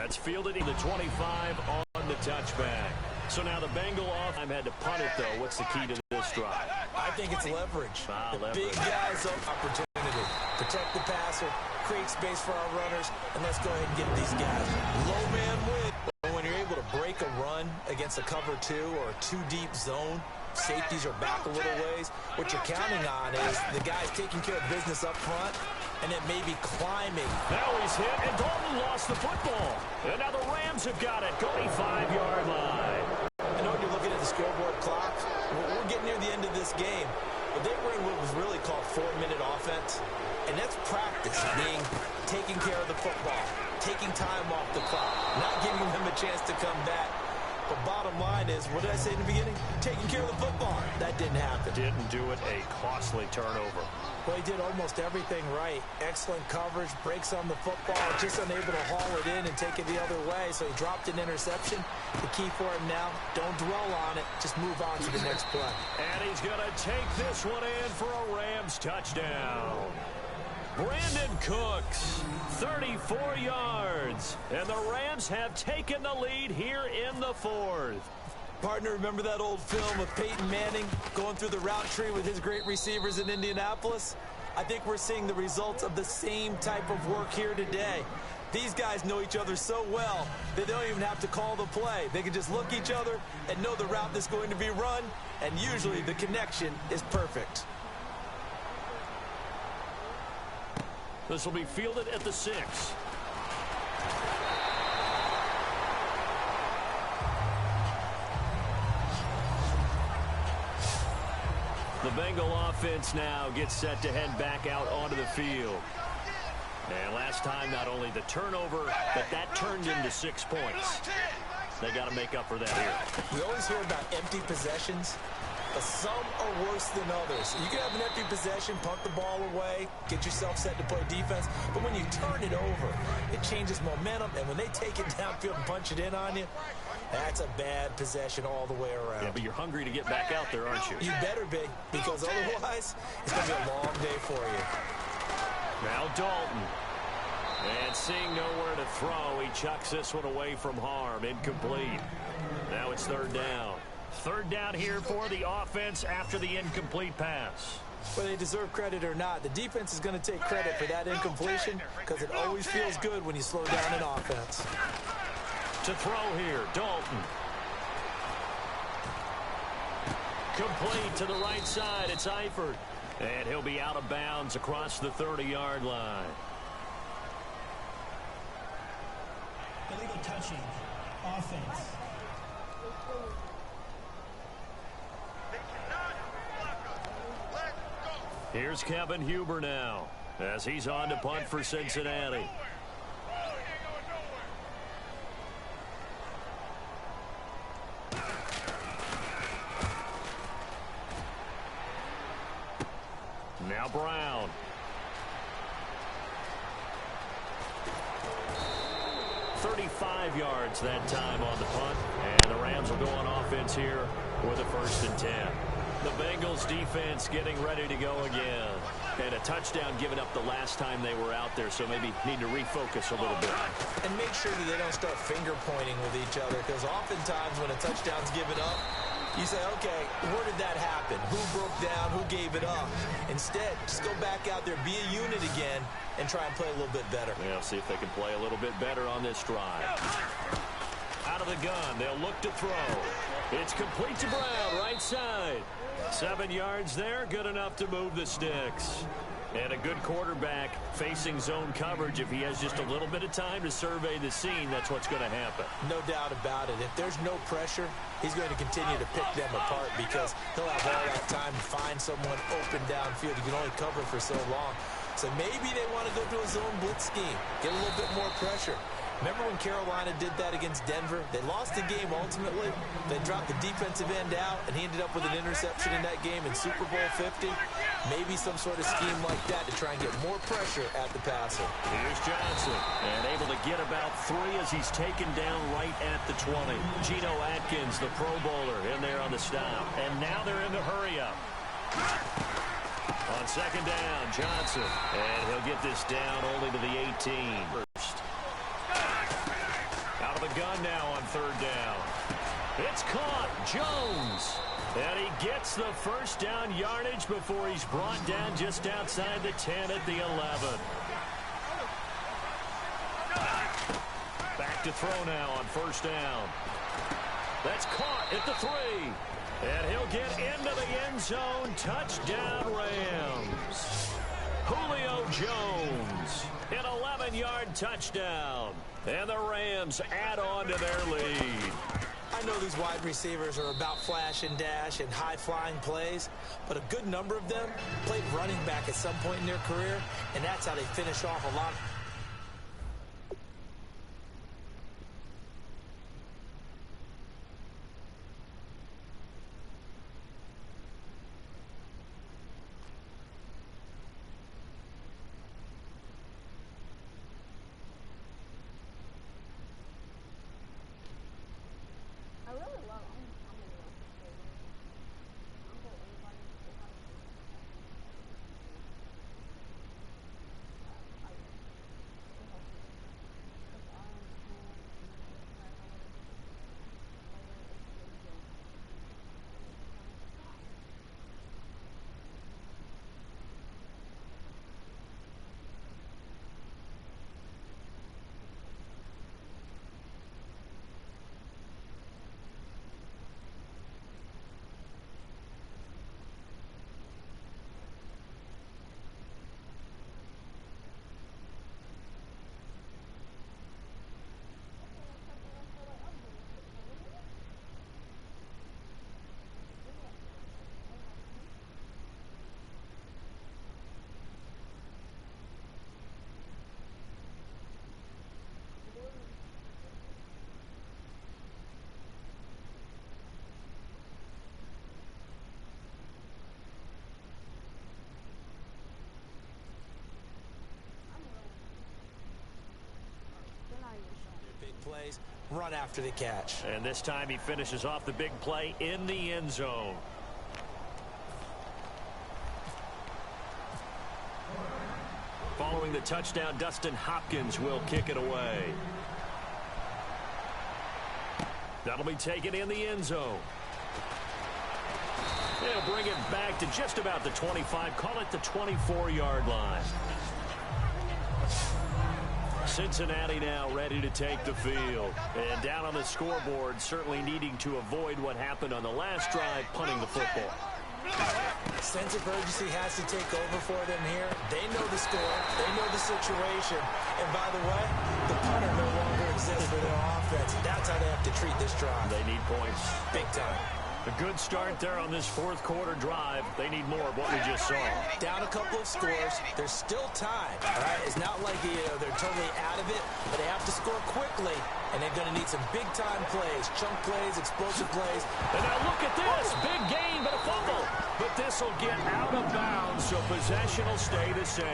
That's fielded in the 25 on the touchback. So now the Bengal offense had to punt it, though. What's the key to this drive? I think it's leverage. Leverage. Big guys open opportunity. Protect the passer, create space for our runners, and let's go ahead and get these guys. Low man win. But when you're able to break a run against a cover 2 or a 2-deep zone, safeties are back a little ways. What you're counting on is the guys taking care of business up front and then maybe climbing. Now he's hit, and Dalton lost the football. And now the Rams have got it, 25-yard line. I know you're looking at the scoreboard clock. We're getting near the end of this game. But they were in what was really called 4-minute offense. And that's practice, being taking care of the football, taking time off the clock, not giving them a chance to come back. But bottom line is, what did I say in the beginning? Taking care of the football. That didn't happen. Didn't do it, a costly turnover. Well, he did almost everything right. Excellent coverage, breaks on the football, just unable to haul it in and take it the other way. So he dropped an interception. The key for him now, don't dwell on it. Just move on to the next play. And he's going to take this one in for a Rams touchdown. Brandon Cooks, 34 yards. And the Rams have taken the lead here in the 4th. Partner, remember that old film of Peyton Manning going through the route tree with his great receivers in Indianapolis? I think we're seeing the results of the same type of work here today. These guys know each other so well that they don't even have to call the play. They can just look each other and know the route that's going to be run, and usually the connection is perfect. This will be fielded at the 6. The Bengal offense now gets set to head back out onto the field. And last time, not only the turnover, but that turned into 6 points. They got to make up for that here. We always hear about empty possessions, but some are worse than others. You can have an empty possession, punt the ball away, get yourself set to play defense, but when you turn it over, it changes momentum, and when they take it downfield and punch it in on you, that's a bad possession all the way around. Yeah, but you're hungry to get back out there, aren't you? You better be, because otherwise, it's going to be a long day for you. Now Dalton. And seeing nowhere to throw, he chucks this one away from harm. Incomplete. Now it's 3rd down. 3rd down here for the offense after the incomplete pass. Whether they deserve credit or not, the defense is going to take credit for that incompletion because it always feels good when you slow down an offense. To throw here, Dalton. Complete to the right side. It's Eifert. And he'll be out of bounds across the 30-yard line. Illegal touching. Offense. Here's Kevin Huber now as he's on to punt for Cincinnati. Now Brown. $35 yards that time on the punt. And the Rams will go on offense here with a 1st and 10. The Bengals defense getting ready to go again. And a touchdown given up the last time they were out there, so maybe need to refocus a little bit. And make sure that they don't start finger pointing with each other, because oftentimes when a touchdown's given up, you say, okay, where did that happen? Who broke down? Who gave it up? Instead, just go back out there, be a unit again, and try and play a little bit better. Yeah, see if they can play a little bit better on this drive. Out of the gun, they'll look to throw. It's complete to Brown, right side. 7 yards there, good enough to move the sticks. And a good quarterback facing zone coverage. If he has just a little bit of time to survey the scene, that's what's going to happen. No doubt about it. If there's no pressure, he's going to continue to pick them apart because he'll have all that time to find someone open downfield. He can only cover for so long. So maybe they want to go to a zone blitz scheme, get a little bit more pressure. Remember when Carolina did that against Denver? They lost the game ultimately. They dropped the defensive end out, and he ended up with an interception in that game in Super Bowl 50. Maybe some sort of scheme like that to try and get more pressure at the passer. Here's Johnson, and able to get about 3 as he's taken down right at the 20. Geno Atkins, the Pro Bowler, in there on the stop. And now they're in the hurry-up. On 2nd down, Johnson. And he'll get this down only to the 18. third down. It's caught. Jones. And he gets the first down yardage before he's brought down just outside the 10 at the 11. Back to throw now on first down. That's caught at the 3. And he'll get into the end zone. Touchdown, Rams. Julio Jones, an 11-yard touchdown. And the Rams add on to their lead. I know these wide receivers are about flash and dash and high-flying plays, but a good number of them played running back at some point in their career, and that's how they finish off a lot. Plays, run after the catch. And this time he finishes off the big play in the end zone. Following the touchdown, Dustin Hopkins will kick it away. That'll be taken in the end zone. They'll bring it back to just about the 25, call it the 24-yard line. Cincinnati now ready to take the field. And down on the scoreboard, certainly needing to avoid what happened on the last drive, punting the football. Sense of urgency has to take over for them here. They know the score. They know the situation. And by the way, the punter no longer exists for their offense. That's how they have to treat this drive. They need points. Big time. A good start there on this fourth quarter drive. They need more of what we just saw. Down a couple of scores. There's still time. All right? It's not like they're totally out of it, but they have to score quickly, and they're going to need some big-time plays, chunk plays, explosive plays. And now look at this. Big gain, but a fumble. But this will get out of bounds, so possession will stay the same.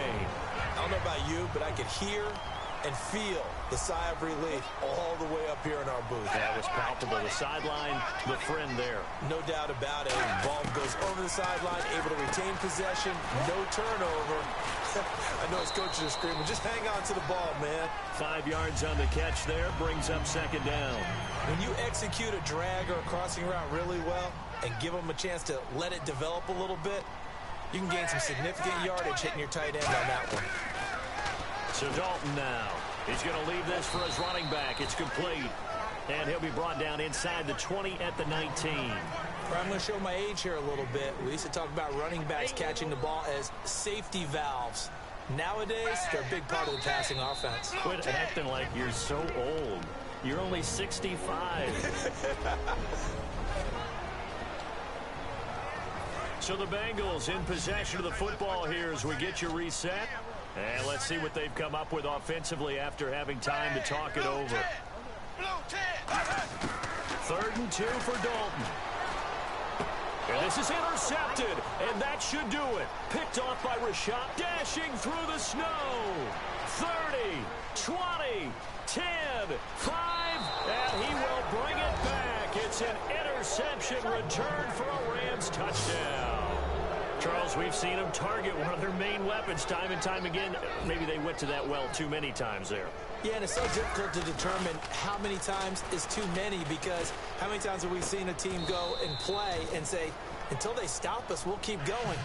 I don't know about you, but I could hear and feel the sigh of relief all the way up here in our booth. That was palpable. The sideline, the friend there. No doubt about it. Ball goes over the sideline, able to retain possession, no turnover. I know his coaches are screaming, just hang on to the ball, man. 5 yards on the catch there, brings up second down. When you execute a drag or a crossing route really well and give them a chance to let it develop a little bit, you can gain some significant yardage hitting your tight end on that one. So Dalton now. He's going to leave this for his running back. It's complete. And he'll be brought down inside the 20 at the 19. I'm going to show my age here a little bit. We used to talk about running backs catching the ball as safety valves. Nowadays, they're a big part of the passing offense. Quit acting like you're so old. You're only 65. So the Bengals in possession of the football here as we get you reset. And let's see what they've come up with offensively after having time to talk it over. 3rd and 2 for Dalton. And this is intercepted, and that should do it. Picked off by Rashad, dashing through the snow. 30, 20, 10, 5, and he will bring it back. It's an interception return for a Rams touchdown. Charles, we've seen them target one of their main weapons time and time again. Maybe they went to that well too many times there. Yeah, and it's so difficult to determine how many times is too many, because how many times have we seen a team go and play and say, until they stop us, we'll keep going.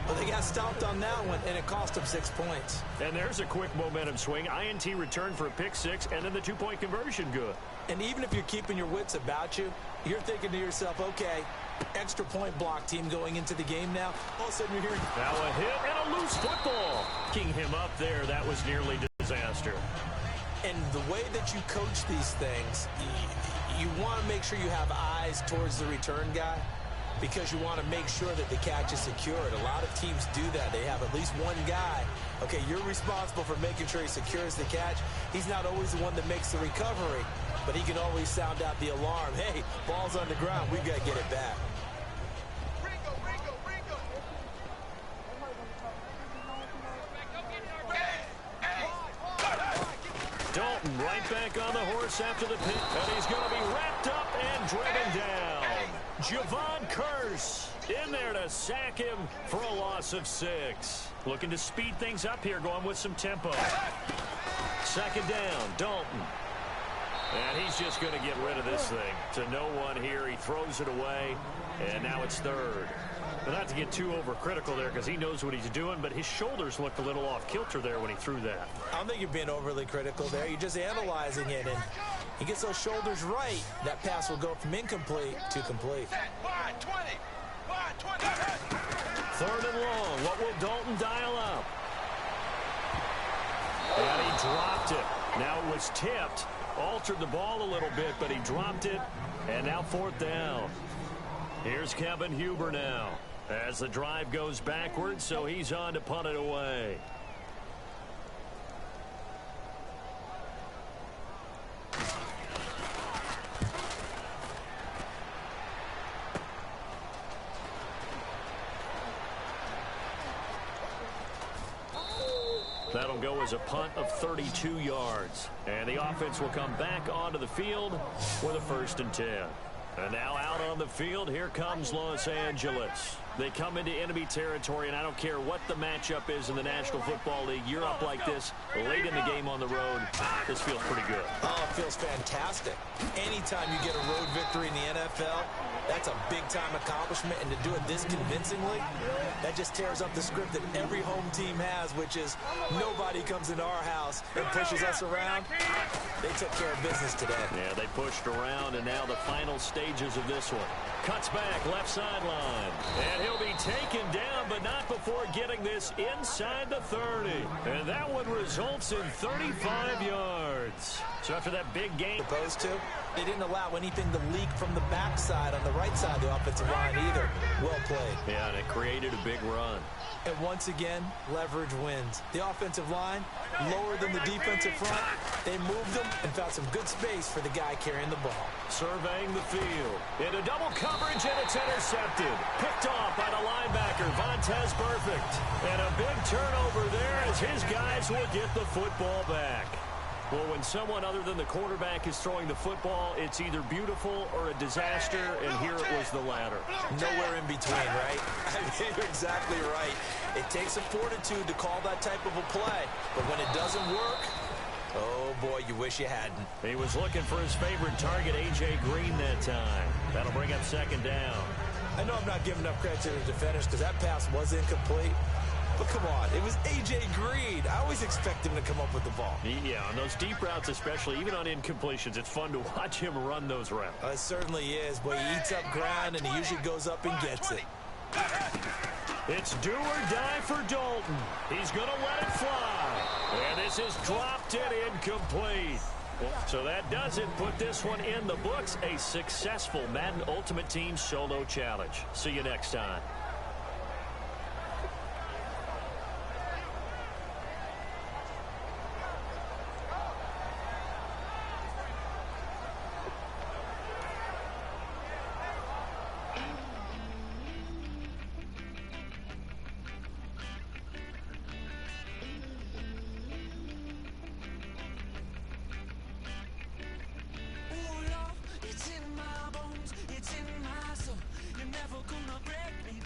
Well, they got stopped on that one, and it cost them 6 points. And there's a quick momentum swing. INT return for a pick six, and then the two-point conversion good. And even if you're keeping your wits about you, you're thinking to yourself, okay, extra point block team going into the game now. All of a sudden you're hearing, now a hit and a loose football. King him up there. That was nearly disaster. and the way that you coach these things, you want to make sure you have eyes towards the return guy, because you want to make sure that the catch is secured. A lot of teams do that. They have at least one guy. Okay, you're responsible for making sure he secures the catch. He's not always the one that makes the recovery, but he can always sound out the alarm. Hey, ball's on the ground. We've got to get it back. Dalton right back on the horse after the pick, and he's going to be wrapped up and driven down. Javon Curse in there to sack him for a loss of 6. Looking to speed things up here, going with some tempo. Second down, Dalton. And he's just going to get rid of this thing to no one here. He throws it away, and now it's third. But not to get too overcritical there, because he knows what he's doing, but his shoulders looked a little off kilter there when he threw that. I don't think you're being overly critical there. You're just analyzing it, and he gets those shoulders right. That pass will go from incomplete to complete. Third and long. What will Dalton dial up? And he dropped it. Now it was tipped. Altered the ball a little bit, but he dropped it. And now fourth down. Here's Kevin Huber now, as the drive goes backwards, so he's on to punt it away. That'll go as a punt of 32 yards. And the offense will come back onto the field with a 1st and 10. And now out on the field, here comes Los Angeles. They come into enemy territory, and I don't care what the matchup is in the National Football League. You're up like this late in the game on the road. This feels pretty good. Oh, it feels fantastic. Anytime you get a road victory in the NFL, that's a big-time accomplishment, and to do it this convincingly, that just tears up the script that every home team has, which is nobody comes into our house and pushes us around. They took care of business today. Yeah, they pushed around, and now the final stages of this one. Cuts back, left sideline. And he'll be taken down, but not before getting this inside the 30. And that one results in 35 yards. So after that big game, opposed to, they didn't allow anything to leak from the backside on the right side of the offensive line either. Well played. Yeah, and it created a big run. And once again, leverage wins. The offensive line, lower than the defensive front. They moved them and found some good space for the guy carrying the ball. Surveying the field. Into double coverage, and it's intercepted. Picked off by the linebacker, Vontaze Burfict. And a big turnover there as his guys will get the football back. Well, when someone other than the quarterback is throwing the football, it's either beautiful or a disaster, and here it was the latter. Nowhere in between, right? I mean, you're exactly right. It takes some fortitude to call that type of a play, but when it doesn't work, oh boy, you wish you hadn't. He was looking for his favorite target, A.J. Green, that time. That'll bring up second down. I know I'm not giving enough credit to the defenders because that pass was incomplete. But come on, it was A.J. Green. I always expect him to come up with the ball. Yeah, on those deep routes especially, even on incompletions, it's fun to watch him run those routes. It certainly is, but he eats up ground, and he usually goes up and gets it. It's do or die for Dalton. He's going to let it fly. And this is dropped and incomplete. So that does it. Put this one in the books. A successful Madden Ultimate Team solo challenge. See you next time. It's in my bones, it's in my soul. You're never gonna break me.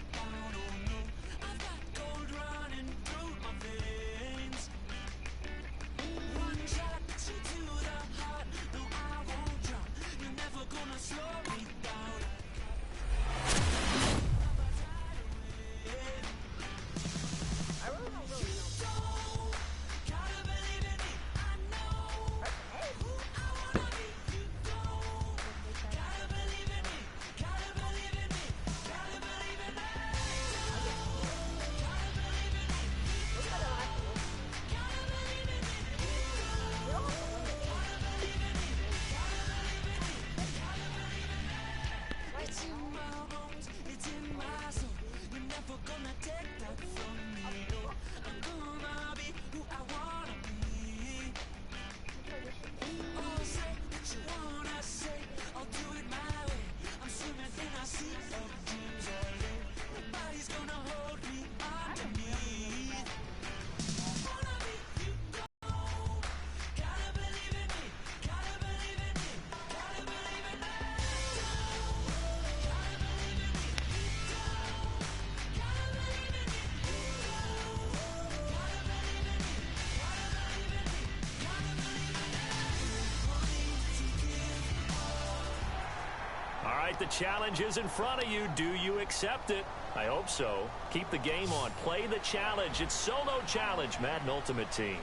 right, the challenge is in front of you. Do you accept it? I hope so. Keep the game on. Play the challenge. It's solo challenge, Madden Ultimate Team.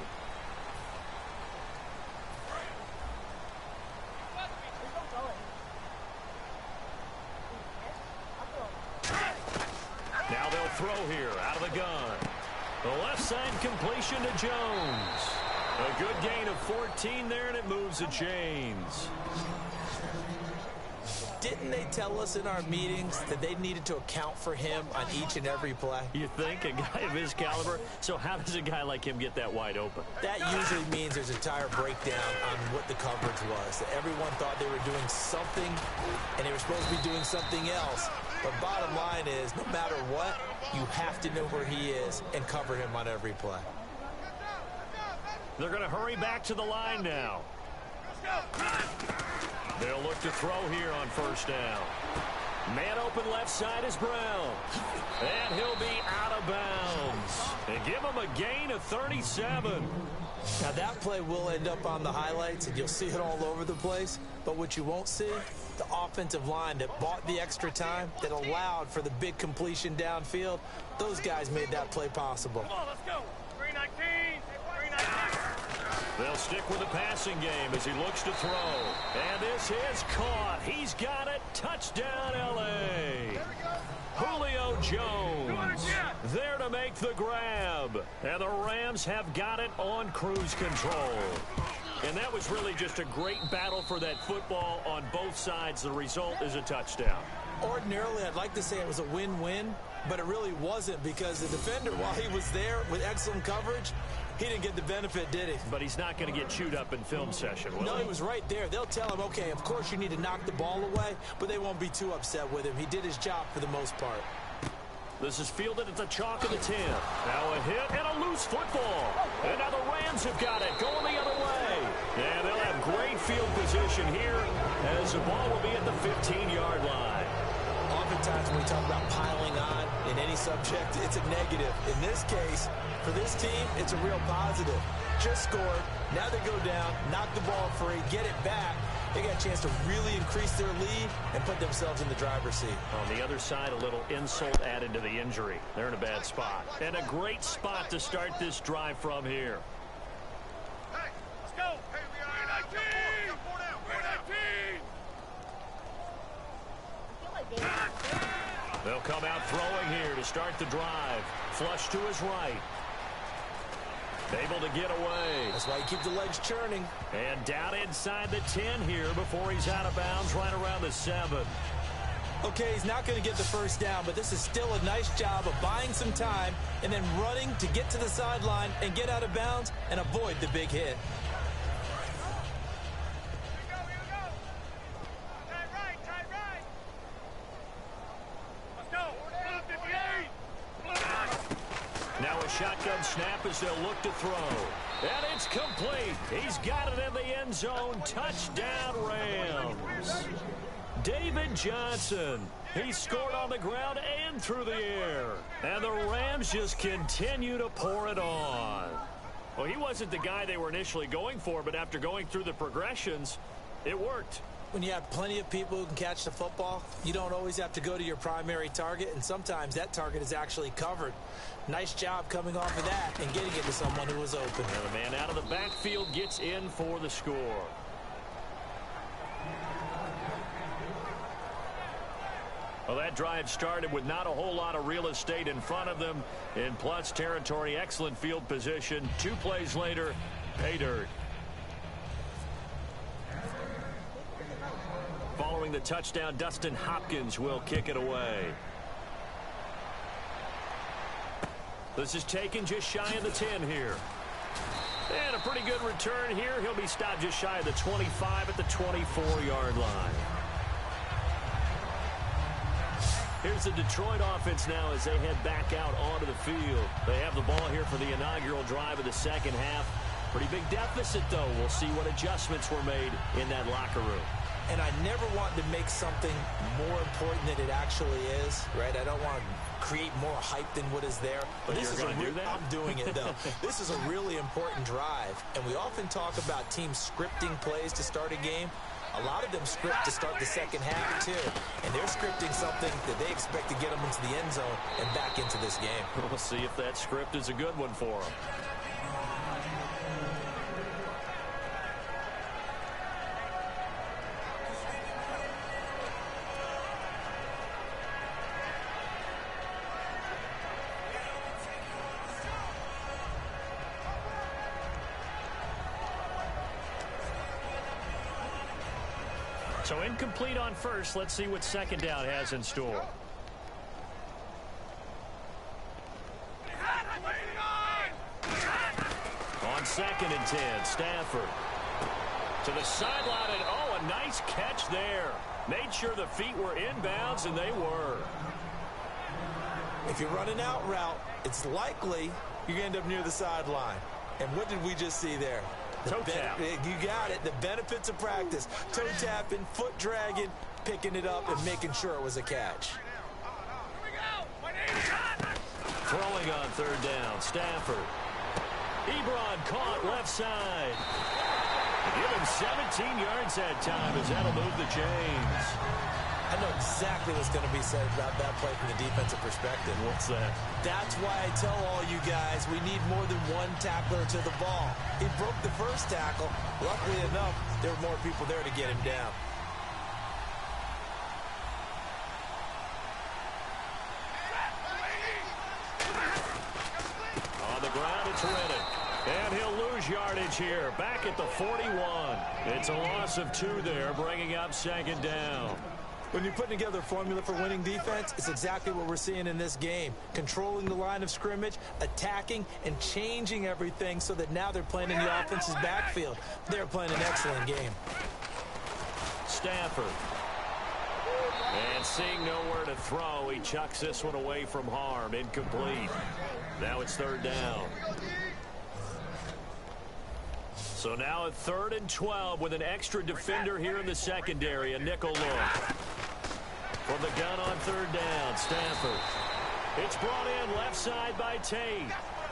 Now they'll throw here out of the gun. The left side completion to Jones. A good gain of 14 there, and it moves the chains. Didn't they tell us in our meetings that they needed to account for him on each and every play? You think? A guy of his caliber? So how does a guy like him get that wide open? That usually means there's a entire breakdown on what the coverage was. That everyone thought they were doing something, and they were supposed to be doing something else. But bottom line is, no matter what, you have to know where he is and cover him on every play. They're going to hurry back to the line now. They'll look to throw here on first down. Man open left side is Brown. And he'll be out of bounds. And give him a gain of 37. Now that play will end up on the highlights, and you'll see it all over the place. But what you won't see, the offensive line that bought the extra time, that allowed for the big completion downfield, those guys made that play possible. Come on, let's go. 319. 319. They'll stick with the passing game as he looks to throw. And this is caught. He's got it. Touchdown, L.A. Julio Jones there to make the grab. And the Rams have got it on cruise control. And that was really just a great battle for that football on both sides. The result is a touchdown. Ordinarily, I'd like to say it was a win-win, but it really wasn't, because the defender, while he was there with excellent coverage, he didn't get the benefit, did he? But he's not going to get chewed up in film session, will No, he? he was right there. They'll tell him, okay, of course you need to knock the ball away, but they won't be too upset with him. He did his job for the most part. This is fielded at the chalk of the 10. Now a hit and a loose football. And now the Rams have got it going the other way. And they'll have great field position here as the ball will be at the 15-yard line. Oftentimes when we talk about piling on in any subject, it's a negative. In this case, for this team, it's a real positive. Just scored. Now they go down, knock the ball free, get it back. They got a chance to really increase their lead and put themselves in the driver's seat. On the other side, a little insult added to the injury. They're in a bad spot. And a great spot to start this drive from here. Hey, let's go. Hey, we are 319. 319. They'll come out throwing here to start the drive. Flush to his right. Able to get away. That's why you keep the legs churning. And down inside the 10 here before he's out of bounds right around the 7. Okay, he's not going to get the first down, but this is still a nice job of buying some time and then running to get to the sideline and get out of bounds and avoid the big hit. Now a shotgun snap as they'll look to throw. And it's complete. He's got it in the end zone. Touchdown, Rams. David Johnson. He scored on the ground and through the air. And the Rams just continue to pour it on. Well, he wasn't the guy they were initially going for, but after going through the progressions, it worked. When you have plenty of people who can catch the football, you don't always have to go to your primary target, and sometimes that target is actually covered. Nice job coming off of that and getting it to someone who was open. And the man out of the backfield gets in for the score. Well, that drive started with not a whole lot of real estate in front of them. In plus territory, excellent field position. 2 plays later, pay dirt. Following the touchdown, Dustin Hopkins will kick it away. This is taken just shy of the 10 here. And a pretty good return here. He'll be stopped just shy of the 25 at the 24-yard line. Here's the Detroit offense now as they head back out onto the field. They have the ball here for the inaugural drive of the second half. Pretty big deficit, though. We'll see what adjustments were made in that locker room. And I never want to make something more important than it actually is, right? I don't want to create more hype than what is there. But this you're is going to do that? I'm doing it, though. This is a really important drive. And we often talk about teams scripting plays to start a game. A lot of them script to start the second half, too. And they're scripting something that they expect to get them into the end zone and back into this game. We'll see if that script is a good one for them. So incomplete on first. Let's see what second down has in store. On 2nd and 10, Stafford. To the sideline, and oh, a nice catch there. Made sure the feet were inbounds, and they were. If you're running out route, it's likely you're going to end up near the sideline. And what did we just see there? Toe tap. You got it. The benefits of practice. Toe tapping, foot dragging, picking it up, and making sure it was a catch. Throwing on 3rd down, Stafford. Ebron caught left side. Give him 17 yards that time as that'll move the chains. I know exactly what's going to be said about that play from the defensive perspective. What's that? That's why I tell all you guys we need more than one tackler to the ball. He broke the first tackle. Luckily enough, there were more people there to get him down. On the ground, it's Reddick. And he'll lose yardage here. Back at the 41. It's a loss of 2 there, bringing up 2nd down. When you're putting together a formula for winning defense, it's exactly what we're seeing in this game. Controlling the line of scrimmage, attacking, and changing everything so that now they're playing in the offense's backfield. They're playing an excellent game. Stafford. And seeing nowhere to throw, he chucks this one away from harm. Incomplete. Now it's 3rd down. So now a 3rd and 12 with an extra defender here in the secondary. A nickel look. From the gun on 3rd down, Stafford. It's brought in left side by Tate.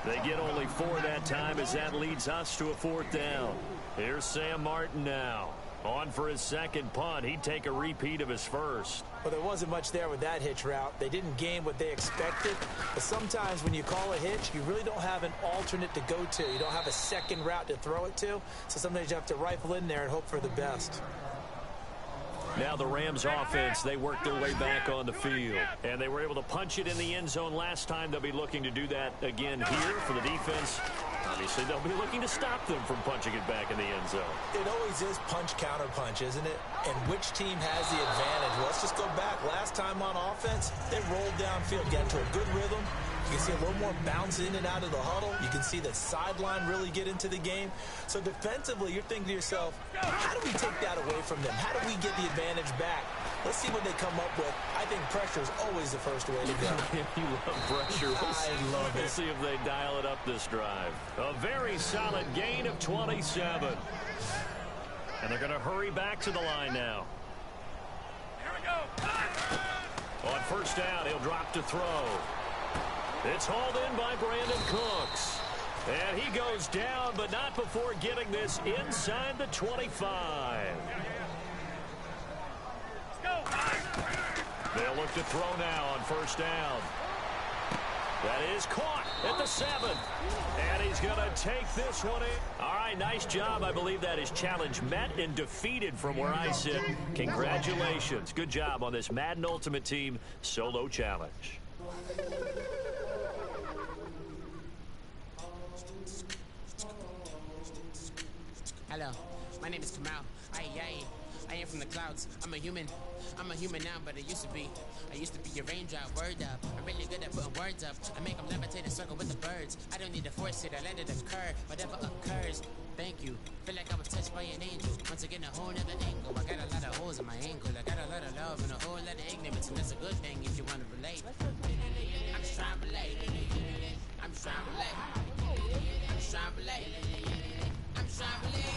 They get only 4 that time as that leads us to a 4th down. Here's Sam Martin now. On for his 2nd punt. He'd take a repeat of his first. Well, there wasn't much there with that hitch route. They didn't gain what they expected. But sometimes when you call a hitch, you really don't have an alternate to go to. You don't have a second route to throw it to. So sometimes you have to rifle in there and hope for the best. Now the Rams offense, they worked their way back on the field. And they were able to punch it in the end zone last time. They'll be looking to do that again here for the defense. Obviously, they'll be looking to stop them from punching it back in the end zone. It always is punch-counter-punch, isn't it? And which team has the advantage? Well, let's just go back. Last time on offense, they rolled downfield, got into a good rhythm. You can see a little more bounce in and out of the huddle. You can see the sideline really get into the game. So defensively, you're thinking to yourself, how do we take that away from them? How do we get the advantage back? Let's see what they come up with. I think pressure is always the first way to go. You love pressure. I love it. We'll see if they dial it up this drive. A very solid gain of 27. And they're going to hurry back to the line now. Here we go. On 1st down, he'll drop to throw. It's hauled in by Brandon Cooks. And he goes down, but not before getting this inside the 25. They'll look to throw now on 1st down. That is caught at the 7th. And he's going to take this one in. All right, nice job. I believe that is challenge met and defeated from where I sit. Congratulations. Good job on this Madden Ultimate Team solo challenge. Hello, my name is Kamal. I am from the clouds. I'm a human now, but I used to be a raindrop, word up. I'm really good at putting words up. I make them levitate and circle with the birds. I don't need to force it, I let it occur. Whatever occurs, thank you. Feel like I was touched by an angel. Once again, a whole nother angle. I got a lot of holes in my ankle. I got a lot of love and a whole lot of ignorance, and that's a good thing if you want to relate. I'm just trying to relate. I'm just trying to relate. I'm just trying to relate. I'm just trying to relate.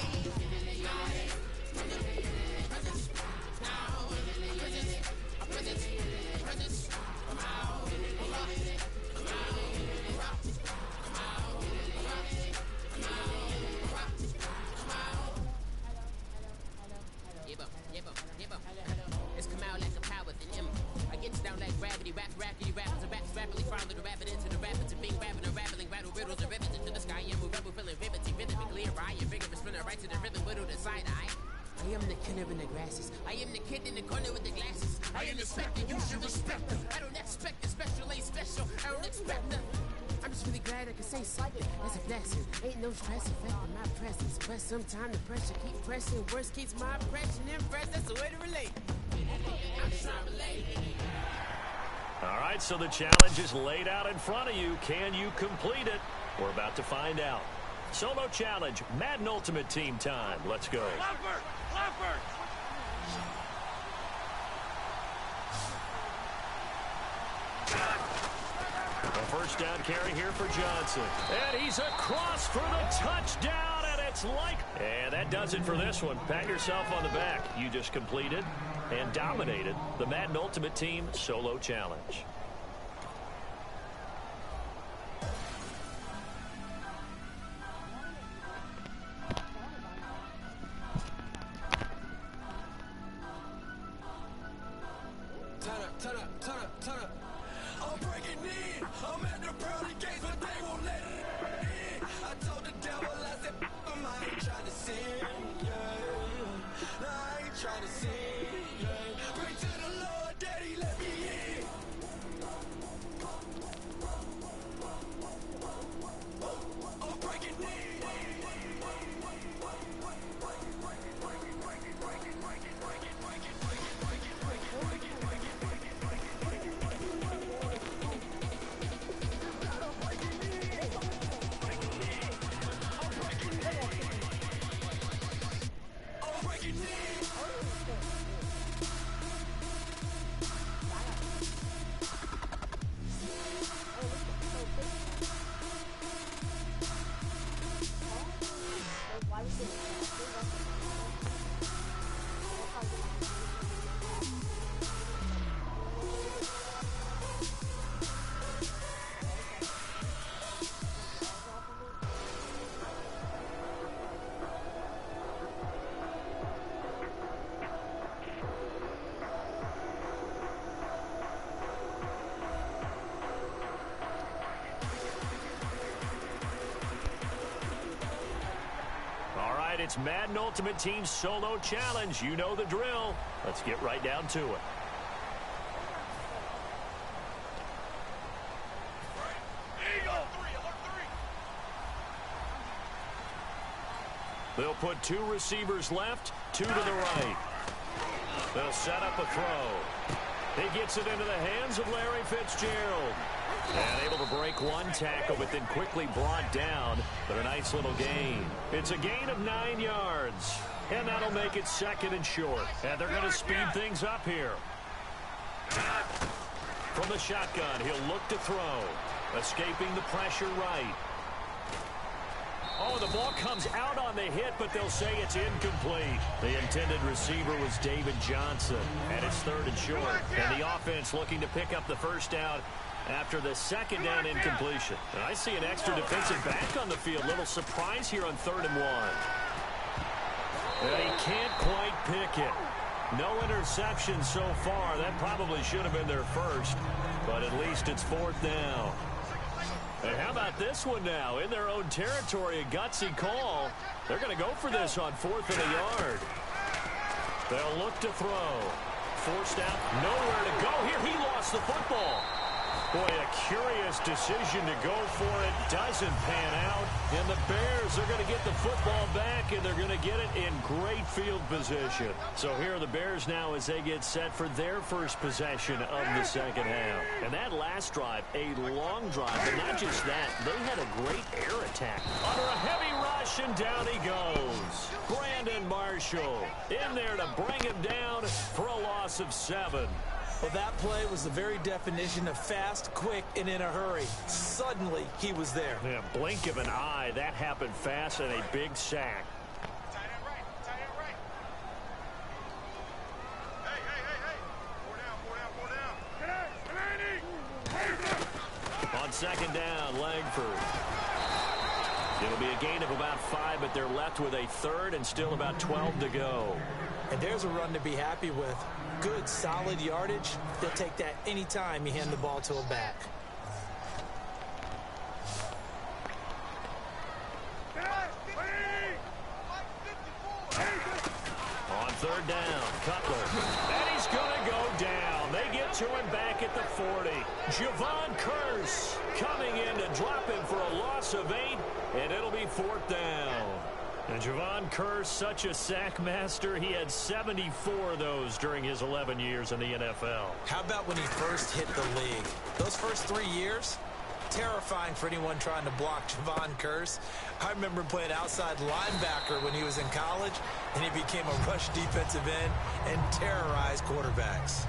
grasses. I am the kid in the corner with the glasses. I am the specter, you should respect them. I don't expect the special, ain't special. I don't expect them. I'm just really glad I can say something. That's a blessing. Ain't no stress affecting my presence. But sometimes the pressure keep pressing. Worst keeps my impression impressed. That's the way to relate. I'm just trying to relate. All right, so the challenge is laid out in front of you. Can you complete it? We're about to find out. Solo challenge, Madden Ultimate Team time. Let's go. Leopard! A first down carry here for Johnson. And he's across for the touchdown, and it's like... And that does it for this one. Pat yourself on the back. You just completed and dominated the Madden Ultimate Team Solo Challenge. Turn up. I'm breaking in. I'm at the pearly gates, but they won't let it in. I told the devil, I said, I ain't trying to sin, yeah. I ain't trying to sin, yeah. Pray to the Lord, Daddy, let me in. I'm breaking in. It's Madden Ultimate Team Solo Challenge. You know the drill. Let's get right down to it. They'll put two receivers left, two to the right. They'll set up a throw. He gets it into the hands of Larry Fitzgerald. And able to break one tackle, but then quickly brought down. But a nice little gain. It's a gain of 9 yards. And that'll make it second and short. And they're going to speed things up here. From the shotgun, he'll look to throw. Escaping the pressure right. Oh, the ball comes out on the hit, but they'll say it's incomplete. The intended receiver was David Johnson. And it's third and short. And the offense looking to pick up the first down after the second down incompletion. And I see an extra defensive back on the field. Little surprise here on 3rd and 1. And he can't quite pick it. No interception so far. That probably should have been their first. But at least it's 4th down. And how about this one now? In their own territory, a gutsy call. They're going to go for this on 4th and a yard. They'll look to throw. Forced out. Nowhere to go here. He lost the football. Boy, a curious decision to go for it. Doesn't pan out. And the Bears are going to get the football back, and they're going to get it in great field position. So here are the Bears now as they get set for their first possession of the second half. And that last drive, a long drive, but not just that. They had a great air attack. Under a heavy rush, and down he goes. Brandon Marshall in there to bring him down for a loss of 7. Well, that play was the very definition of fast, quick, and in a hurry. Suddenly, he was there. Yeah, blink of an eye. That happened fast and a big sack. Tight end right. Hey. 4 down. On second down, Langford. It'll be a gain of about 5, but they're left with a third and still about 12 to go. And there's a run to be happy with. Good, solid yardage. They'll take that anytime you hand the ball to a back. On 3rd third down. Cutler. And he's going to go down. They get to him back at the 40. Javon Curse coming in to drop him for a loss of 8, and it'll be fourth down. And Javon Curse, such a sack master. He had 74 of those during his 11 years in the NFL. How about when he first hit the league? Those first 3 years, terrifying for anyone trying to block Javon Curse. I remember him playing outside linebacker when he was in college, and he became a rush defensive end and terrorized quarterbacks.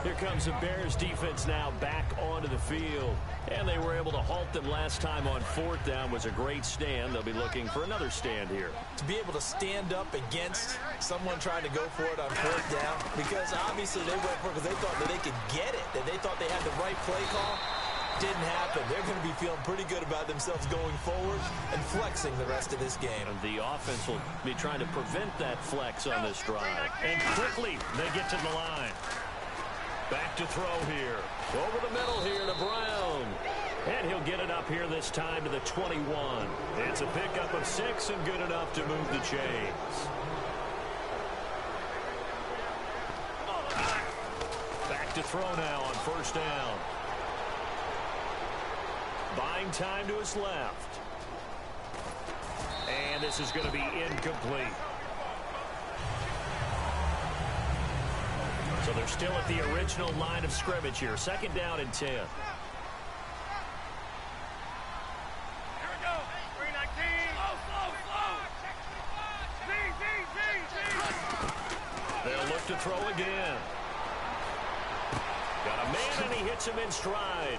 Here comes the Bears defense now back onto the field. And they were able to halt them last time on fourth down. Was a great stand. They'll be looking for another stand here. To be able to stand up against someone trying to go for it on fourth down, because obviously they went for it because they thought that they could get it, that they thought they had the right play call. Didn't happen. They're going to be feeling pretty good about themselves going forward and flexing the rest of this game. And the offense will be trying to prevent that flex on this drive. And quickly they get to the line. Back to throw here. Over the middle here to Brown. And he'll get it up here this time to the 21. It's a pickup of 6 and good enough to move the chains. Back to throw now on first down. Buying time to his left. And this is going to be incomplete. So they're still at the original line of scrimmage here. Second down and 10. Here we go. 319. Slow. They'll look to throw again. Got a man, and he hits him in stride.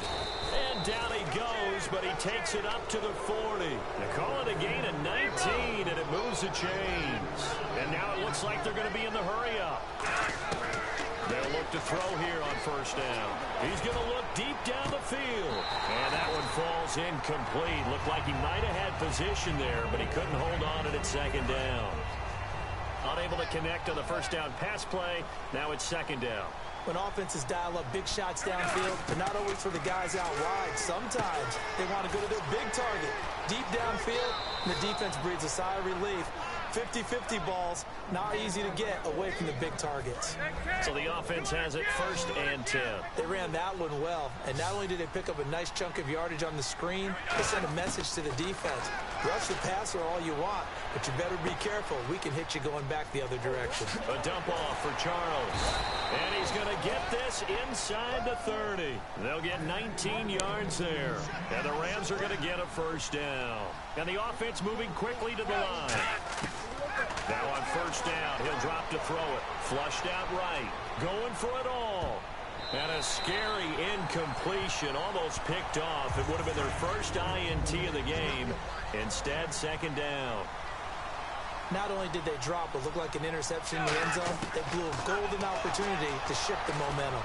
And down he goes, but he takes it up to the 40. They call it a gain of 19, and it moves the chains. And now it looks like they're going to be in the hurry-up. They'll look to throw here on first down. He's going to look deep down the field. And that one falls incomplete. Looked like he might have had position there, but he couldn't hold on at second down. Unable to connect on the first down pass play. Now it's second down. When offenses dial up big shots downfield, but not always for the guys out wide. Sometimes they want to go to their big target. Deep downfield, and the defense breathes a sigh of relief. 50-50 balls, not easy to get away from the big targets. So the offense has it first and 10. They ran that one well, and not only did they pick up a nice chunk of yardage on the screen, they sent a message to the defense. Rush the passer all you want, but you better be careful. We can hit you going back the other direction. A dump off for Charles. And he's going to get this inside the 30. They'll get 19 yards there. And the Rams are going to get a first down. And the offense moving quickly to the line. Now on first down, he'll drop to throw it. Flushed out right. Going for it all. And a scary incompletion, almost picked off. It would have been their first INT of the game. Instead, second down. Not only did they drop what looked like an interception in the end zone, they blew a golden opportunity to shift the momentum.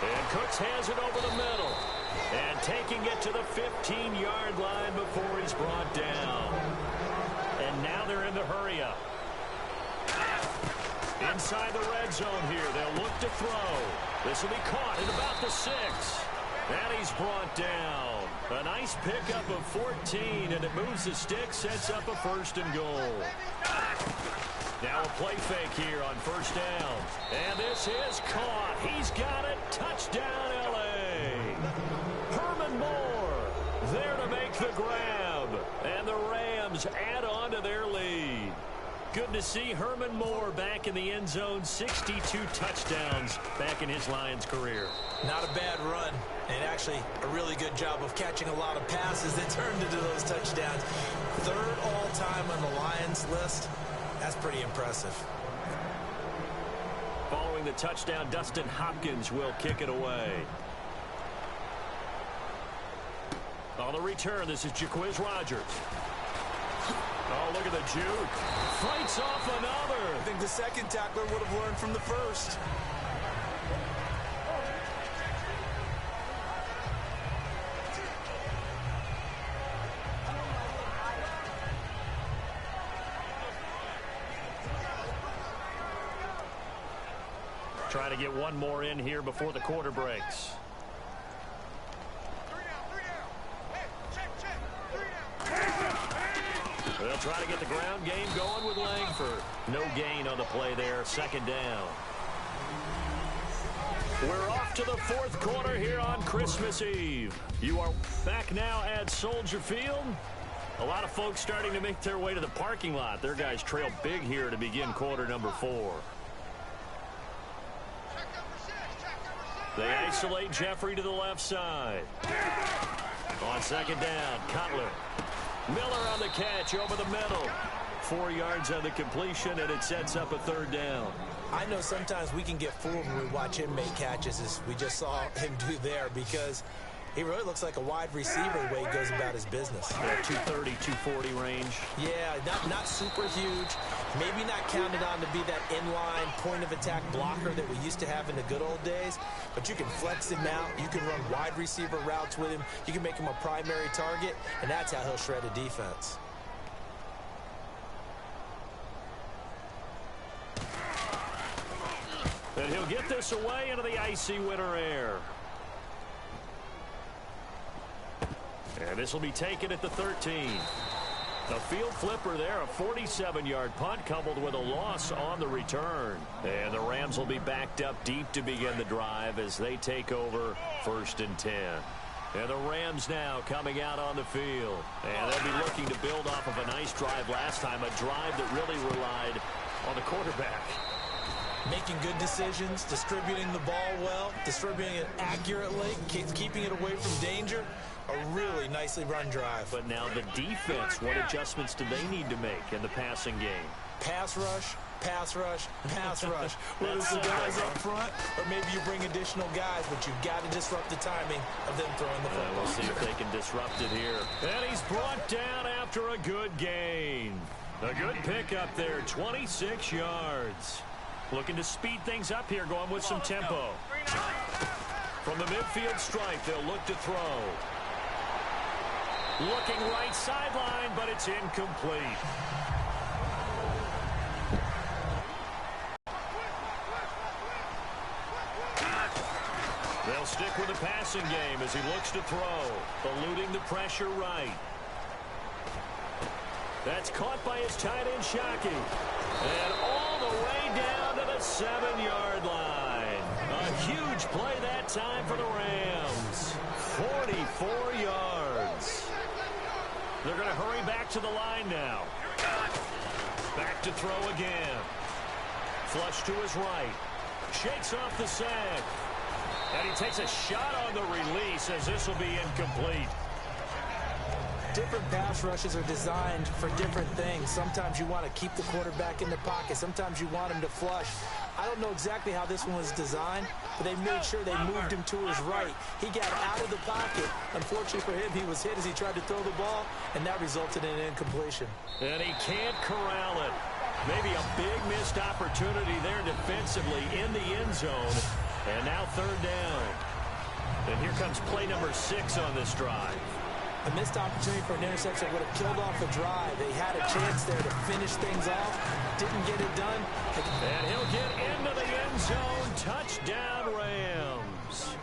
And Cooks has it over the middle. And taking it to the 15-yard line before he's brought down. And now they're in the hurry-up. Inside the red zone here, they'll look to throw. This will be caught at about the 6. And he's brought down. A nice pickup of 14, and it moves the stick, sets up a first and goal. Now a play fake here on first down. And this is caught. He's got it. Touchdown, L.A. Herman Moore there to make the grab. And the Rams add on to their lead. Good to see Herman Moore back in the end zone. 62 touchdowns back in his Lions career. Not a bad run, and actually a really good job of catching a lot of passes that turned into those touchdowns. Third all-time on the Lions list. That's pretty impressive. Following the touchdown, Dustin Hopkins will kick it away. On the return, this is Jaquiz Rogers. Oh, look at the juke. Fights off another. I think the second tackler would have learned from the first. Try to get one more in here before the quarter breaks. They'll try to get the ground game going with Langford. No gain on the play there, second down. We're off to the fourth quarter here on Christmas Eve. You are back now at Soldier Field. A lot of folks starting to make their way to the parking lot. Their guys trail big here to begin quarter number 4. They isolate Jeffrey to the left side. On second down, Cutler. Miller on the catch over the middle. 4 yards on the completion, and it sets up a third down. I know sometimes we can get fooled when we watch him make catches, as we just saw him do there, because he really looks like a wide receiver the way he goes about his business. Yeah, 230, 240 range. Yeah, not super huge. Maybe not counted on to be that inline point-of-attack blocker that we used to have in the good old days, but you can flex him out. You can run wide receiver routes with him. You can make him a primary target, and that's how he'll shred a defense. And he'll get this away into the icy winter air. And this will be taken at the 13. A field flipper there, a 47-yard punt coupled with a loss on the return. And the Rams will be backed up deep to begin the drive as they take over 1st and 10. And the Rams now coming out on the field. And they'll be looking to build off of a nice drive last time, a drive that really relied on the quarterback. Making good decisions, distributing the ball well, distributing it accurately, keeping it away from danger. A really nicely run drive. But now the defense, what adjustments do they need to make in the passing game? Pass rush, pass rush, pass rush. Whether it's the guys up front, or maybe you bring additional guys, but you've got to disrupt the timing of them throwing the football. We'll see if they can disrupt it here. And he's brought down after a good gain. A good pickup there, 26 yards. Looking to speed things up here, going with some tempo. From the midfield stripe, they'll look to throw. Looking right sideline, but it's incomplete. They'll stick with the passing game as he looks to throw, eluding the pressure right. That's caught by his tight end, Shockey. And all the way down to the 7-yard line. A huge play that time for the Rams. 44 yards. They're going to hurry back to the line now. Back to throw again. Flush to his right. Shakes off the sack. And he takes a shot on the release as this will be incomplete. Different pass rushes are designed for different things. Sometimes you want to keep the quarterback in the pocket. Sometimes you want him to flush. I don't know exactly how this one was designed, but they made sure they moved him to his right. He got out of the pocket. Unfortunately for him, he was hit as he tried to throw the ball, and that resulted in an incompletion. And he can't corral it. Maybe a big missed opportunity there defensively in the end zone. And now third down. And here comes play number 6 on this drive. A missed opportunity for an interception would have killed off a drive. They had a chance there to finish things off. Didn't get it done. And he'll get into the end zone. Touchdown, Rams.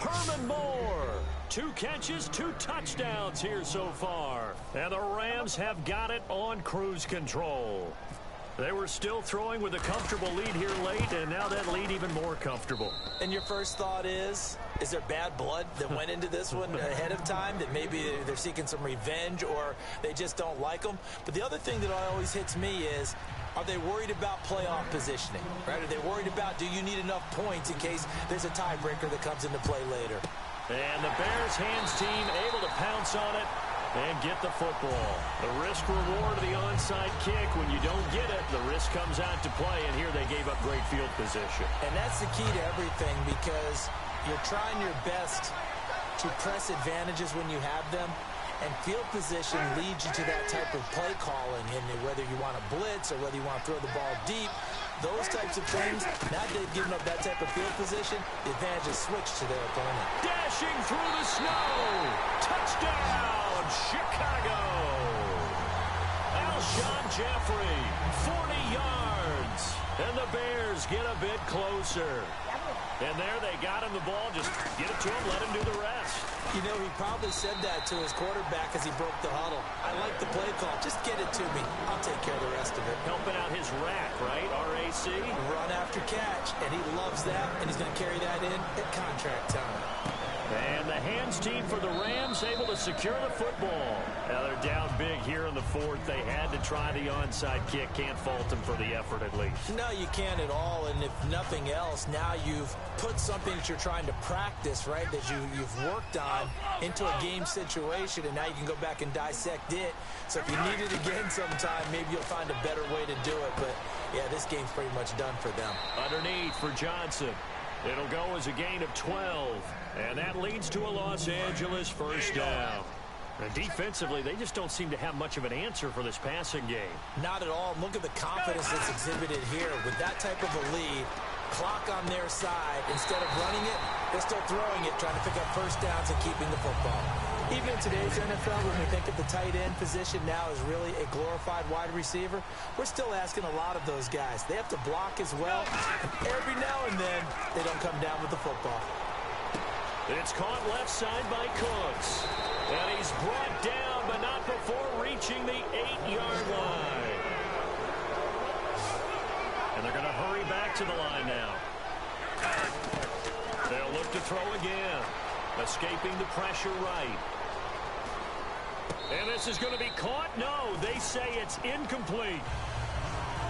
Herman Moore. 2 catches, 2 touchdowns here so far. And the Rams have got it on cruise control. They were still throwing with a comfortable lead here late, and now that lead even more comfortable. And your first thought is there bad blood that went into this one ahead of time, that maybe they're seeking some revenge or they just don't like them? But the other thing that always hits me is, are they worried about playoff positioning? Right? Are they worried about, do you need enough points in case there's a tiebreaker that comes into play later? And the Bears hands team able to pounce on it and get the football. The risk reward of the onside kick. When you don't get it, the risk comes out to play, and here they gave up great field position. And that's the key to everything, because you're trying your best to press advantages when you have them, and field position leads you to that type of play calling, and whether you want to blitz or whether you want to throw the ball deep, those types of things. Now they've given up that type of field position, the advantage is switched to their opponent. Dashing through the snow. Touchdown, Chicago. Alshon Jeffrey, 40 yards. And the Bears get a bit closer. And there they got him the ball. Just get it to him, let him do the rest. You know, he probably said that to his quarterback as he broke the huddle. I like the play call. Just get it to me. I'll take care of the rest of it. Helping out his rack, right? RAC. Run after catch, and he loves that, and he's going to carry that in at contract time. And the hands team for the Rams able to secure the football. Now they're down big here in the fourth. They had to try the onside kick. Can't fault them for the effort at least. No, you can't at all. And if nothing else, now you've put something that you're trying to practice, right, that you've worked on into a game situation, and now you can go back and dissect it. So if you need it again sometime, maybe you'll find a better way to do it. But, yeah, this game's pretty much done for them. Underneath for Johnson. It'll go as a gain of 12, and that leads to a Los Angeles first down. And defensively, they just don't seem to have much of an answer for this passing game. Not at all. Look at the confidence that's exhibited here. With that type of a lead, clock on their side, instead of running it, they're still throwing it, trying to pick up first downs and keeping the football. Even in today's NFL, when we think of the tight end position now as really a glorified wide receiver, we're still asking a lot of those guys. They have to block as well, and every now and then, they don't come down with the football. It's caught left side by Cooks. And he's brought down, but not before reaching the 8-yard line. And they're going to hurry back to the line now. They'll look to throw again. Escaping the pressure right. And this is going to be caught. No, they say it's incomplete.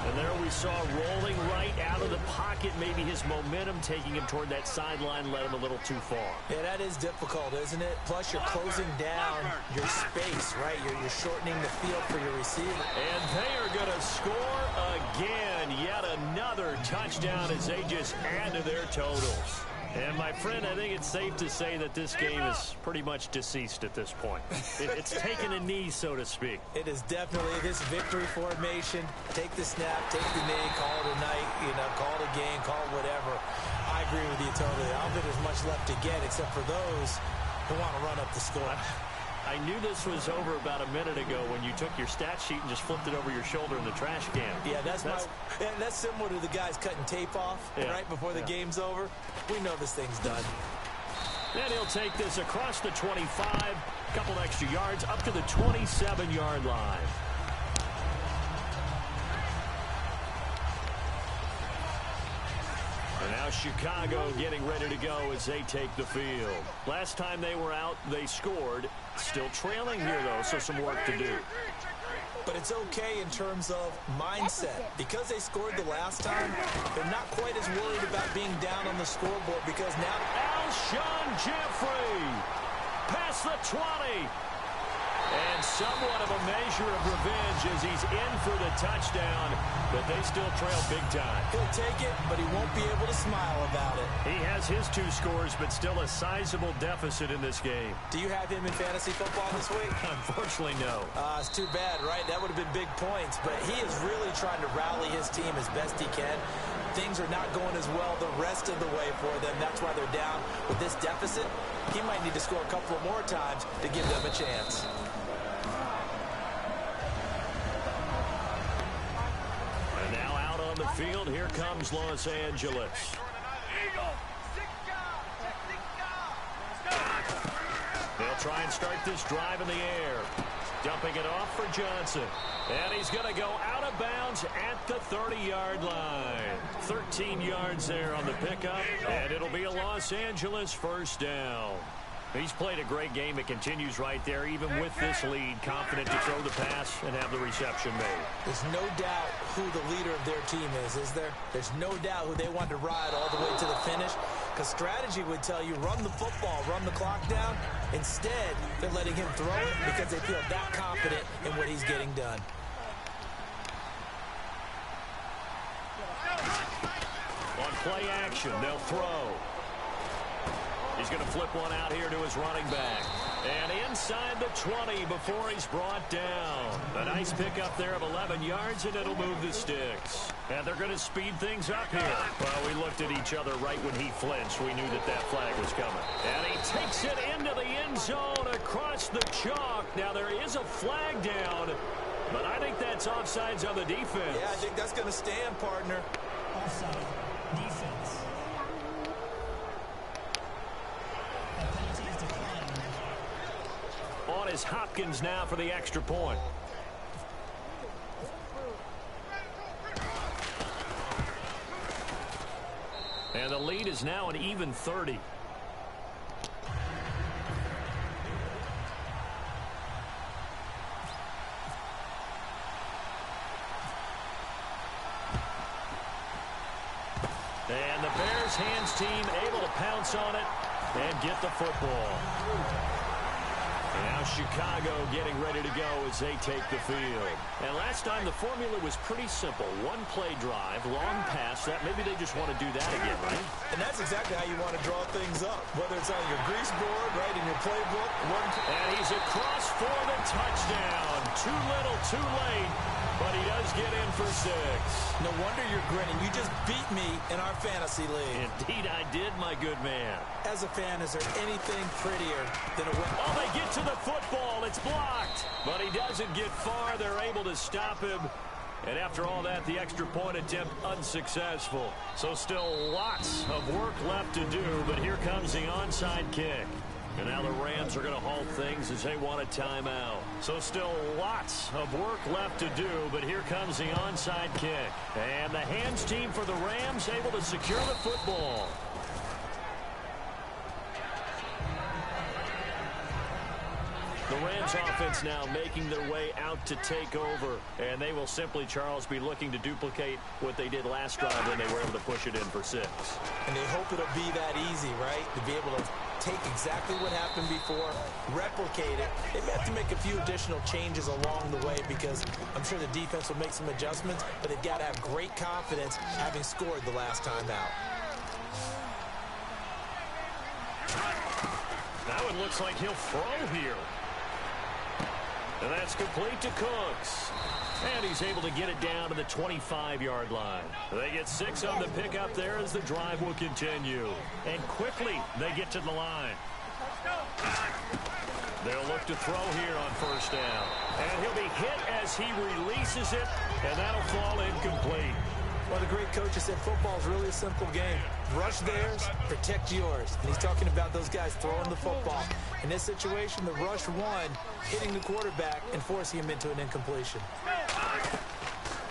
And there we saw rolling right out of the pocket. Maybe his momentum taking him toward that sideline led him a little too far. Yeah, that is difficult, isn't it? Plus, you're closing down your space, right? You're shortening the field for your receiver. And they are going to score again. Yet another touchdown as they just add to their totals. And, my friend, I think it's safe to say that this game is pretty much deceased at this point. It's taken a knee, so to speak. It is definitely this victory formation. Take the snap, take the knee, call it a night, call it a game, call it whatever. I agree with you totally. I don't think there's much left to get except for those who want to run up the score. I knew this was over about a minute ago when you took your stat sheet and just flipped it over your shoulder in the trash can. Yeah, that's similar to the guys cutting tape off right before the game's over. We know this thing's done. And he'll take this across the 25, a couple extra yards, up to the 27-yard line. And now Chicago getting ready to go as they take the field. Last time they were out, they scored. Still trailing here, though, so some work to do. But it's okay in terms of mindset. Because they scored the last time, they're not quite as worried about being down on the scoreboard because now Alshon Jeffrey past the 20. And somewhat of a measure of revenge as he's in for the touchdown, but they still trail big time. He'll take it, but he won't be able to smile about it. He has his 2 scores, but still a sizable deficit in this game. Do you have him in fantasy football this week? Unfortunately, no. It's too bad, right? That would have been big points, but he is really trying to rally his team as best he can. Things are not going as well the rest of the way for them. That's why they're down with this deficit. He might need to score a couple of more times to give them a chance. The field, here comes Los Angeles. They'll try and start this drive in the air. Dumping it off for Johnson. And he's going to go out of bounds at the 30-yard line. 13 yards there on the pickup, and it'll be a Los Angeles first down. He's played a great game. It continues right there, even with this lead, confident to throw the pass and have the reception made. There's no doubt who the leader of their team is there? There's no doubt who they want to ride all the way to the finish, because strategy would tell you run the football, run the clock down. Instead, they're letting him throw it because they feel that confident in what he's getting done. On play action, they'll throw. He's going to flip one out here to his running back. And inside the 20 before he's brought down. A nice pickup there of 11 yards, and it'll move the sticks. And they're going to speed things up here. Well, we looked at each other right when he flinched. We knew that flag was coming. And he takes it into the end zone across the chalk. Now, there is a flag down, but I think that's offsides on the defense. Yeah, I think that's going to stand, partner. Offside. Defense. A penalty is declined. is Hopkins now for the extra point. And the lead is now an even 30. And the Bears hands team able to pounce on it and get the football. And now Chicago getting ready to go as they take the field. And last time the formula was pretty simple. One play drive, long pass. That maybe they just want to do that again, right? And that's exactly how you want to draw things up. Whether it's on your grease board, right, in your playbook. And he's across for the touchdown. Too little, too late. But he does get in for 6. No wonder you're grinning. You just beat me in our fantasy league. Indeed I did, my good man. As a fan, is there anything prettier than a win? Oh, they get to the football. It's blocked. But he doesn't get far. They're able to stop him. And after all that, the extra point attempt unsuccessful. So still lots of work left to do. But here comes the onside kick. And now the Rams are going to halt things as they want a timeout. So still lots of work left to do, but here comes the onside kick. And the hands team for the Rams able to secure the football. The Rams offense now making their way out to take over. And they will simply, Charles, be looking to duplicate what they did last drive when they were able to push it in for 6. And they hope it'll be that easy, right? To be able to take exactly what happened before, replicate it. They may have to make a few additional changes along the way because I'm sure the defense will make some adjustments, but they've got to have great confidence having scored the last time out. Now it looks like he'll throw here. And that's complete to Cooks. And he's able to get it down to the 25-yard line. They get 6 on the pickup there as the drive will continue. And quickly they get to the line. They'll look to throw here on first down. And he'll be hit as he releases it, and that'll fall incomplete. Well, the great coach has said football is really a simple game. Rush theirs, protect yours. And he's talking about those guys throwing the football. In this situation, the rush one, hitting the quarterback and forcing him into an incompletion.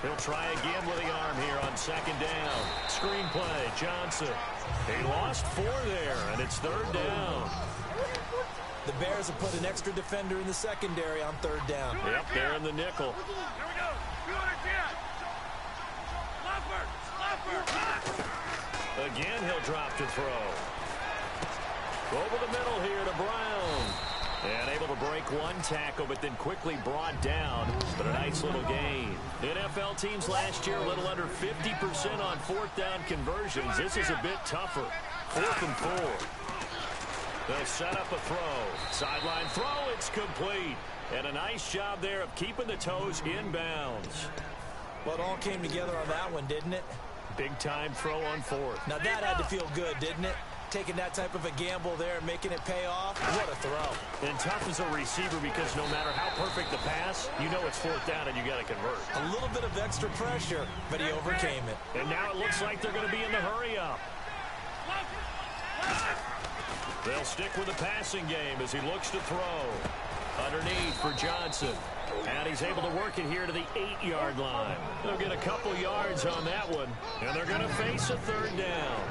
He'll try again with the arm here on second down. Screen play, Johnson. He lost 4 there, and it's third down. The Bears have put an extra defender in the secondary on third down. Yep, they're in the nickel. Here we go. 210. Again, he'll drop to throw. Over the middle here to Brown. And able to break one tackle, but then quickly brought down. But a nice little gain. NFL teams last year, a little under 50% on fourth down conversions. This is a bit tougher. 4th and 4. They'll set up a throw. Sideline throw, it's complete. And a nice job there of keeping the toes inbounds. Well, it all came together on that one, didn't it? Big-time throw on 4th. Now, that had to feel good, didn't it? Taking that type of a gamble there and making it pay off. What a throw. And tough as a receiver because no matter how perfect the pass, you know it's 4th down and you got to convert. A little bit of extra pressure, but he overcame it. And now it looks like they're going to be in the hurry-up. They'll stick with the passing game as he looks to throw. Underneath for Johnson. And he's able to work it here to the 8-yard line. They'll get a couple yards on that one. And they're going to face a third down.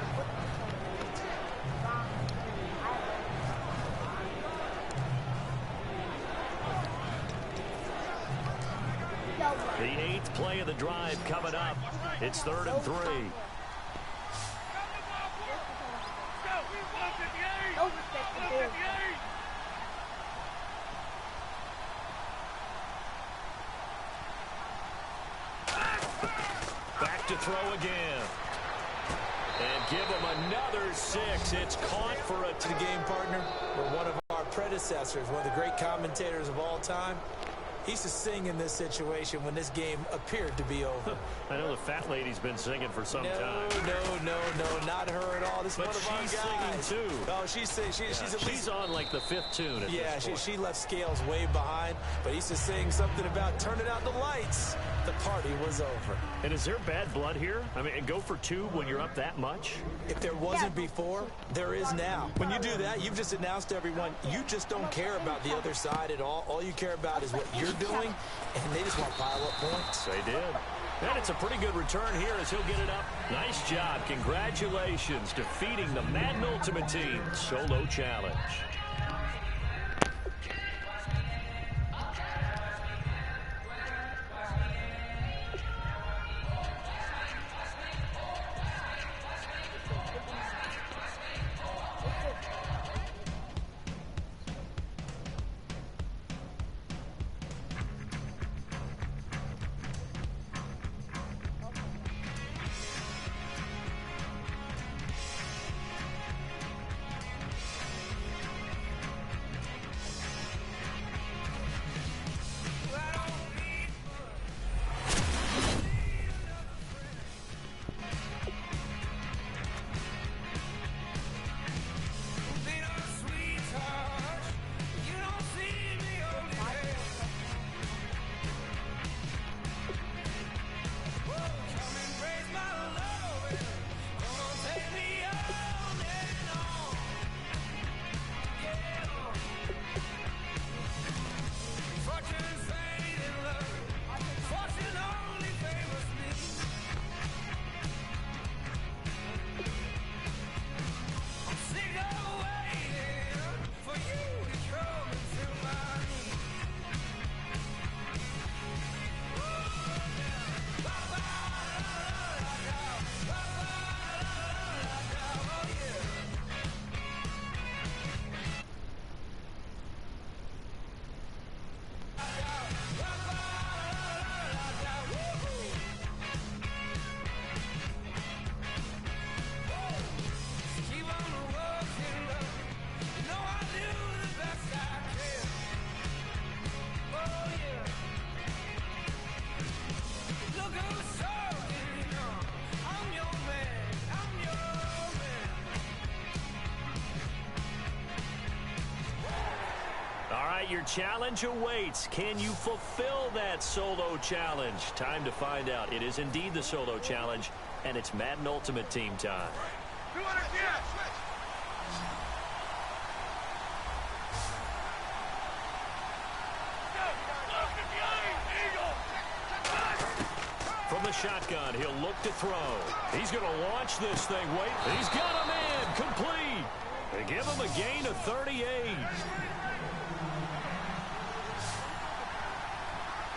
The 8th play of the drive coming up. It's 3rd and 3. Back to throw again. And give him another 6. It's caught for a to the game partner. Or one of our predecessors, one of the great commentators of all time. He used to sing in this situation when this game appeared to be over. I know the fat lady's been singing for some time. No, not her at all. This is But one of our she's guys. singing too. Oh, she's at least on like the 5th tune at yeah, this point. she left Scales way behind, but he used to sing something about turning out the lights. the party was over. And is there bad blood here? I mean, go for two when you're up that much? If there wasn't before, there is now. When you do that, you've just announced to everyone, you just don't care about the other side at all. All you care about is what you're doing, and they just want to pile up points. They did. And it's a pretty good return here as he'll get it up. Nice job. Congratulations, defeating the Madden Ultimate Team solo challenge. Your challenge awaits. Can you fulfill that solo challenge? Time to find out. It is indeed the solo challenge, and it's Madden Ultimate Team time. 200, yeah, switch. From the shotgun, he'll look to throw. He's going to launch this thing. Wait, he's got a man. Complete. They give him a gain of 38.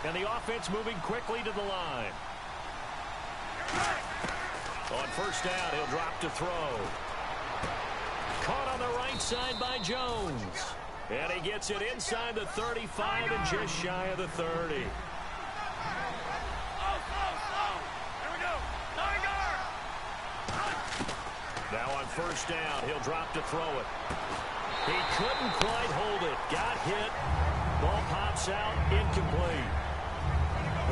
And the offense moving quickly to the line. On first down, he'll drop to throw. Caught on the right side by Jones. And he gets it inside the 35 and just shy of the 30. Here we go. 9 yard. Now on first down, he'll drop to throw it. He couldn't quite hold it. Got hit. Ball pops out. Incomplete.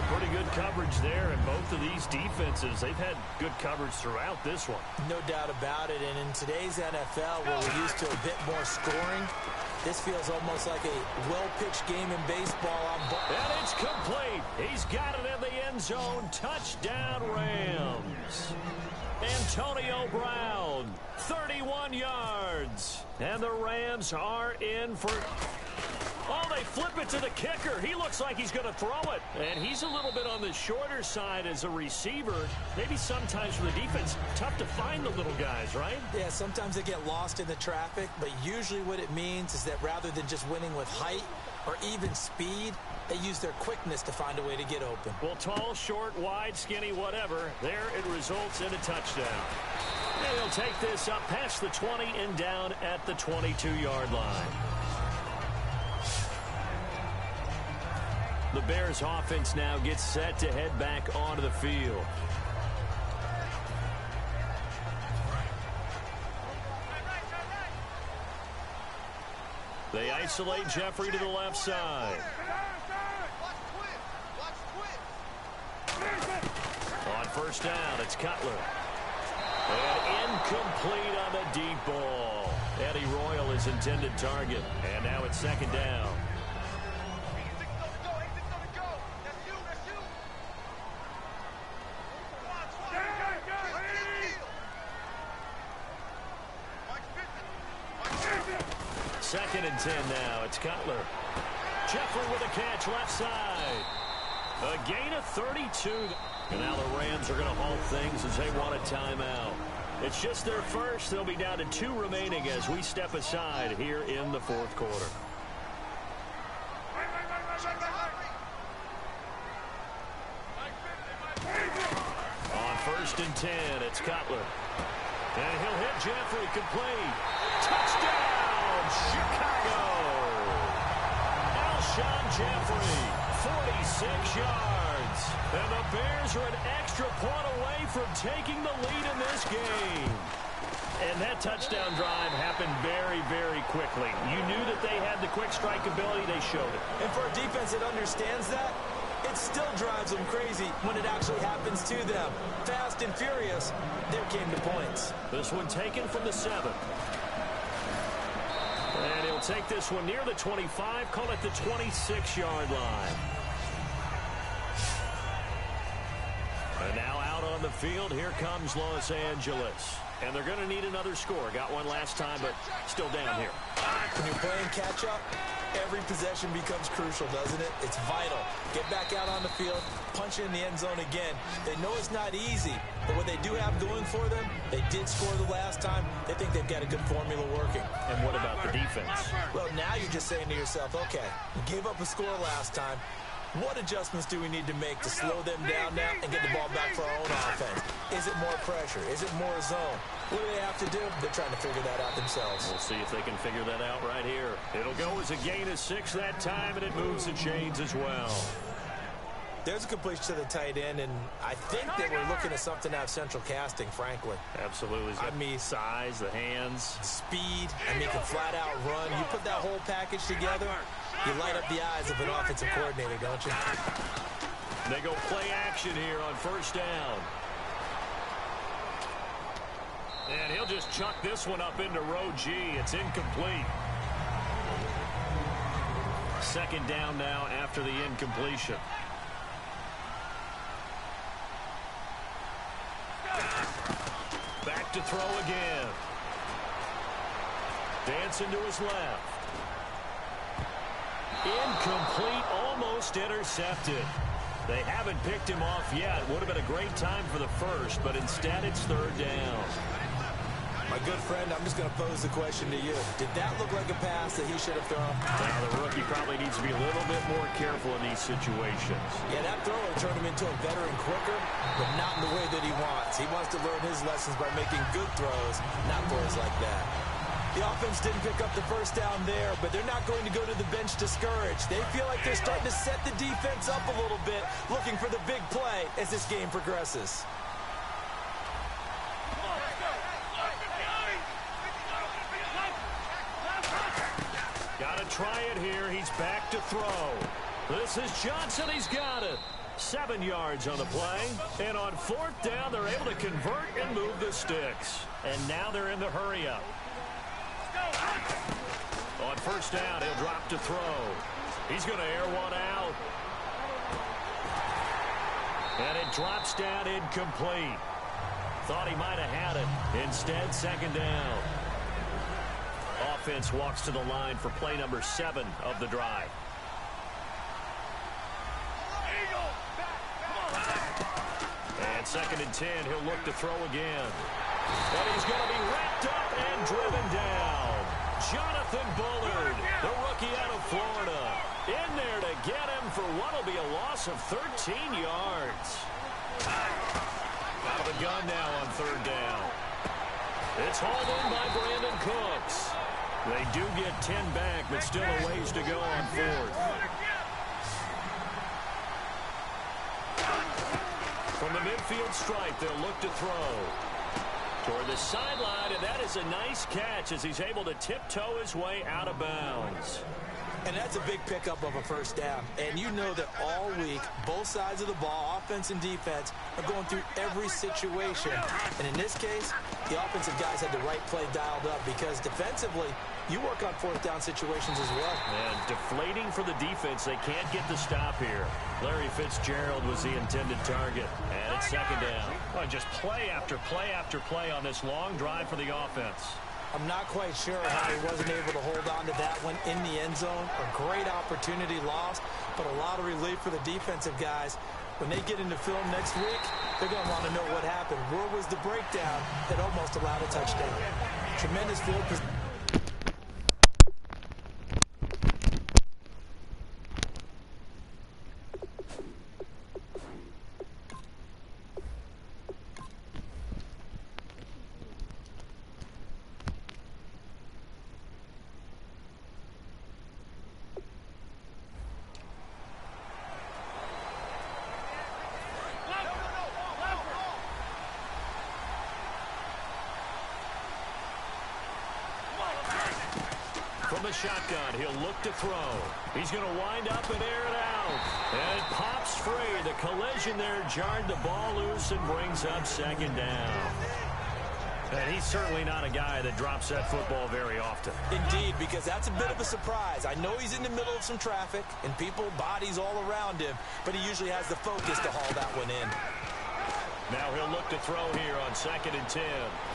Pretty good coverage there, and both of these defenses, they've had good coverage throughout this one. No doubt about it, and in today's NFL, where we're used to a bit more scoring, this feels almost like a well-pitched game in baseball. And it's complete. He's got it in the end zone. Touchdown, Rams. Antonio Brown, 31 yards. And the Rams are in for... Oh, they flip it to the kicker. He looks like he's going to throw it. And he's a little bit on the shorter side as a receiver. Maybe sometimes for the defense, tough to find the little guys, right? Yeah, sometimes they get lost in the traffic, but usually what it means is that rather than just winning with height or even speed, they use their quickness to find a way to get open. Well, tall, short, wide, skinny, whatever, there it results in a touchdown. And he'll take this up past the 20 and down at the 22-yard line. The Bears offense now gets set to head back onto the field. They isolate Jeffrey to the left side. On first down, it's Cutler. And incomplete on the deep ball. Eddie Royal is intended target. And now it's second down. 2nd and 10 now. It's Cutler. Jeffrey with a catch left side. A gain of 32. And now the Rams are going to halt things as they want a timeout. It's just their first. They'll be down to 2 remaining as we step aside here in the 4th quarter. On 1st and 10, it's Cutler. And he'll hit Jeffrey, complete. Touchdown, Chicago! Alshon Jeffrey, 46 yards. And the Bears are an extra point away from taking the lead in this game. And that touchdown drive happened very, very quickly. You knew that they had the quick strike ability. They showed it. And for a defense that understands that, it still drives them crazy when it actually happens to them. Fast and furious, there came the points. This one taken from the 7. And he'll take this one near the 25, call it the 26-yard line. And now out on the field, here comes Los Angeles. And they're going to need another score. Got one last time, but still down here. When you're playing catch-up, every possession becomes crucial, doesn't it? It's vital. Get back out on the field, punch in the end zone again. They know it's not easy, but what they do have going for them, they did score the last time. They think they've got a good formula working. And what about the defense? Well, now you're just saying to yourself, okay, we gave up a score last time. What adjustments do we need to make to slow them down now and get the ball back for our own offense? Is it more pressure? Is it more zone? What do they have to do? They're trying to figure that out themselves. We'll see if they can figure that out right here. It'll go as a gain of 6 that time, and it moves the chains as well. There's a completion to the tight end, and I think they were looking at something out of central casting, frankly. Absolutely. I mean, size, the hands. Speed. I mean, can flat out run. You put that whole package together, you light up the eyes of an offensive coordinator, don't you? They go play action here on 1st down. And he'll just chuck this one up into row G. It's incomplete. 2nd down now after the incompletion. Back to throw again. Dancing to his left. Incomplete, almost intercepted. They haven't picked him off yet. Would have been a great time for the first, but instead it's 3rd down. My good friend, I'm just going to pose the question to you. Did that look like a pass that he should have thrown? Now, the rookie probably needs to be a little bit more careful in these situations. Yeah, that throw will turn him into a veteran quicker, but not in the way that he wants. He wants to learn his lessons by making good throws, not throws like that. The offense didn't pick up the 1st down there, but they're not going to go to the bench discouraged. They feel like they're starting to set the defense up a little bit, looking for the big play as this game progresses. Got to try it here. He's back to throw. This is Johnson. He's got it. 7 yards on the play. And on 4th down, they're able to convert and move the sticks. And now they're in the hurry-up. On 1st down, he'll drop to throw. He's going to air one out. And it drops down incomplete. Thought he might have had it. Instead, 2nd down. Offense walks to the line for play number 7 of the drive. And 2nd and 10, he'll look to throw again. And he's going to be wrapped up and driven down. Jonathan Bullard, the rookie out of Florida, in there to get him for what will be a loss of 13 yards. Out of the gun now on 3rd down. It's hauled in by Brandon Cooks. They do get 10 back, but still a ways to go on 4th. From the midfield stripe, they'll look to throw. Toward the sideline, and that is a nice catch as he's able to tiptoe his way out of bounds. And that's a big pickup of a 1st down. And you know that all week, both sides of the ball, offense and defense, are going through every situation. And in this case, the offensive guys had the right play dialed up because defensively, you work on 4th down situations as well. And deflating for the defense. They can't get the stop here. Larry Fitzgerald was the intended target. And it's 2nd down. Well, just play after play after play on this long drive for the offense. I'm not quite sure how he wasn't able to hold on to that one in the end zone. A great opportunity lost, but a lot of relief for the defensive guys. When they get into film next week, they're going to want to know what happened. Where was the breakdown that almost allowed a touchdown? Tremendous field position. From the shotgun, he'll look to throw. He's going to wind up and air it out. And it pops free. The collision there jarred the ball loose and brings up second down. And he's certainly not a guy that drops that football very often. Indeed, because that's a bit of a surprise. I know he's in the middle of some traffic and people, bodies all around him, but he usually has the focus to haul that one in. Now he'll look to throw here on 2nd and 10.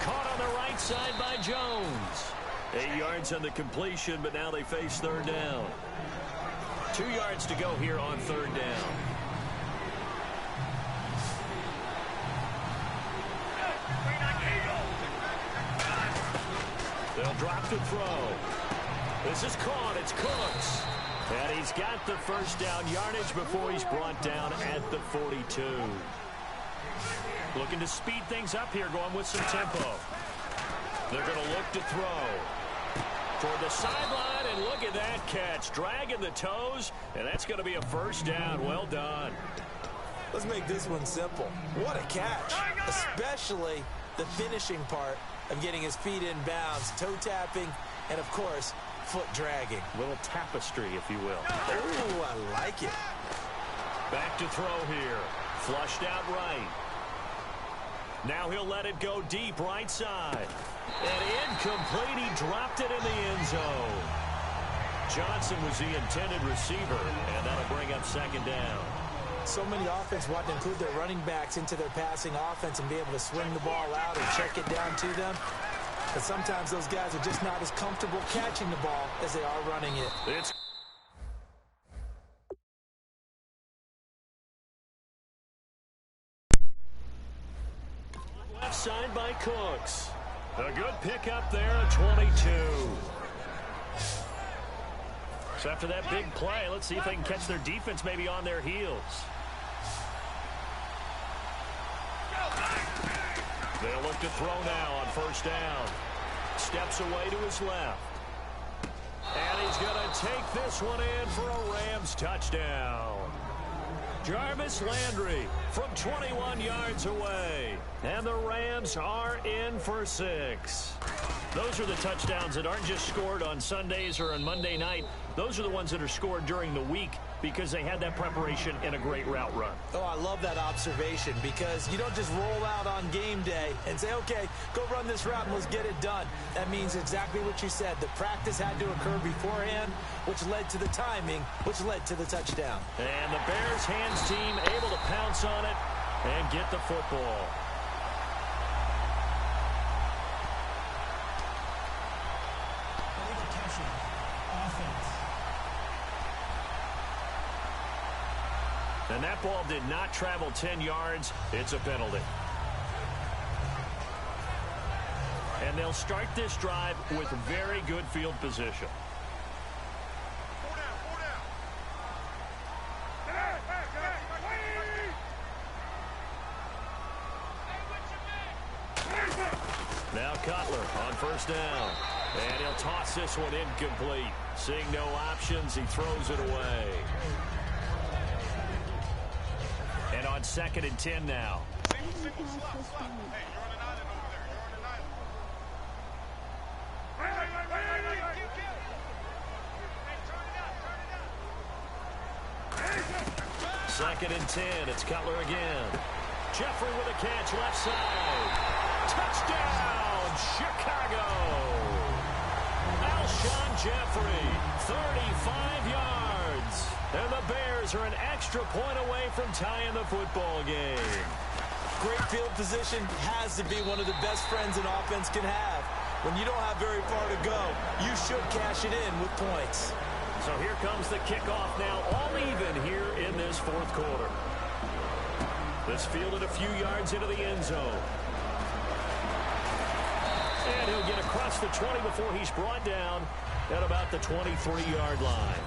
Caught on the right side by Jones. 8 yards on the completion, but now they face 3rd down. 2 yards to go here on 3rd down. They'll drop to throw. This is caught. It's Cooks. And he's got the 1st down yardage before he's brought down at the 42. Looking to speed things up here, going with some tempo. They're going to look to throw. Toward the sideline, and look at that catch. Dragging the toes, and that's going to be a 1st down. Well done. Let's make this one simple. What a catch, especially the finishing part of getting his feet in bounds, toe tapping, and, of course, foot dragging. Little tapestry, if you will. Oh, I like it. Back to throw here. Flushed out right. Now he'll let it go deep right side. And incomplete. He dropped it in the end zone. Johnson was the intended receiver, and that'll bring up 2nd down. So many offenses want to include their running backs into their passing offense and be able to swing the ball out and check it down to them. But sometimes those guys are just not as comfortable catching the ball as they are running it. It's left side by Cooks. A good pickup there at 22. So after that big play, let's see if they can catch their defense maybe on their heels. They'll look to throw now on 1st down. Steps away to his left. And he's going to take this one in for a Rams touchdown. Jarvis Landry from 21 yards away. And the Rams are in for 6. Those are the touchdowns that aren't just scored on Sundays or on Monday night. Those are the ones that are scored during the week because they had that preparation and a great route run. Oh, I love that observation because you don't just roll out on game day and say, okay, go run this route and let's get it done. That means exactly what you said. The practice had to occur beforehand, which led to the timing, which led to the touchdown. And the Bears hands team able to pounce on it and get the football. And that ball did not travel 10 yards. It's a penalty. And they'll start this drive with very good field position. Now Cutler on 1st down. And he'll toss this one incomplete. Seeing no options, he throws it away. And on 2nd and 10 now. Single, slap. Hey, you're on an island over there. You're on an island. Hey. 2nd and 10. It's Cutler again. Jeffrey with a catch left side. Touchdown, Chicago. Alshon Jeffrey, 35 yards. And the Bears are an extra point away from tying the football game. Great field position has to be one of the best friends an offense can have. When you don't have very far to go, you should cash it in with points. So here comes the kickoff now, all even here in this fourth quarter. This fielded a few yards into the end zone. And he'll get across the 20 before he's brought down at about the 23-yard line.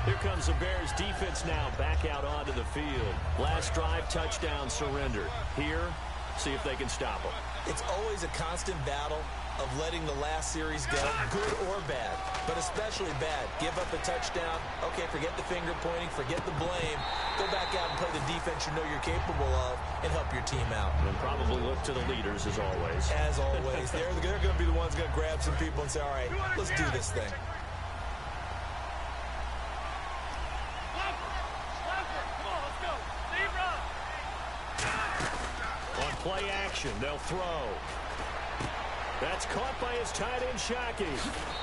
Here comes the Bears defense now back out onto the field. Last drive, touchdown, surrender. Here, see if they can stop them. It's always a constant battle of letting the last series go, good or bad, but especially bad. Give up a touchdown. Okay, forget the finger pointing, forget the blame. Go back out and play the defense you know you're capable of and help your team out. And probably look to the leaders as always. As always. They're going to be the ones going to grab some people and say, all right, let's do this thing. On play action, they'll throw. That's caught by his tight end, Shockey.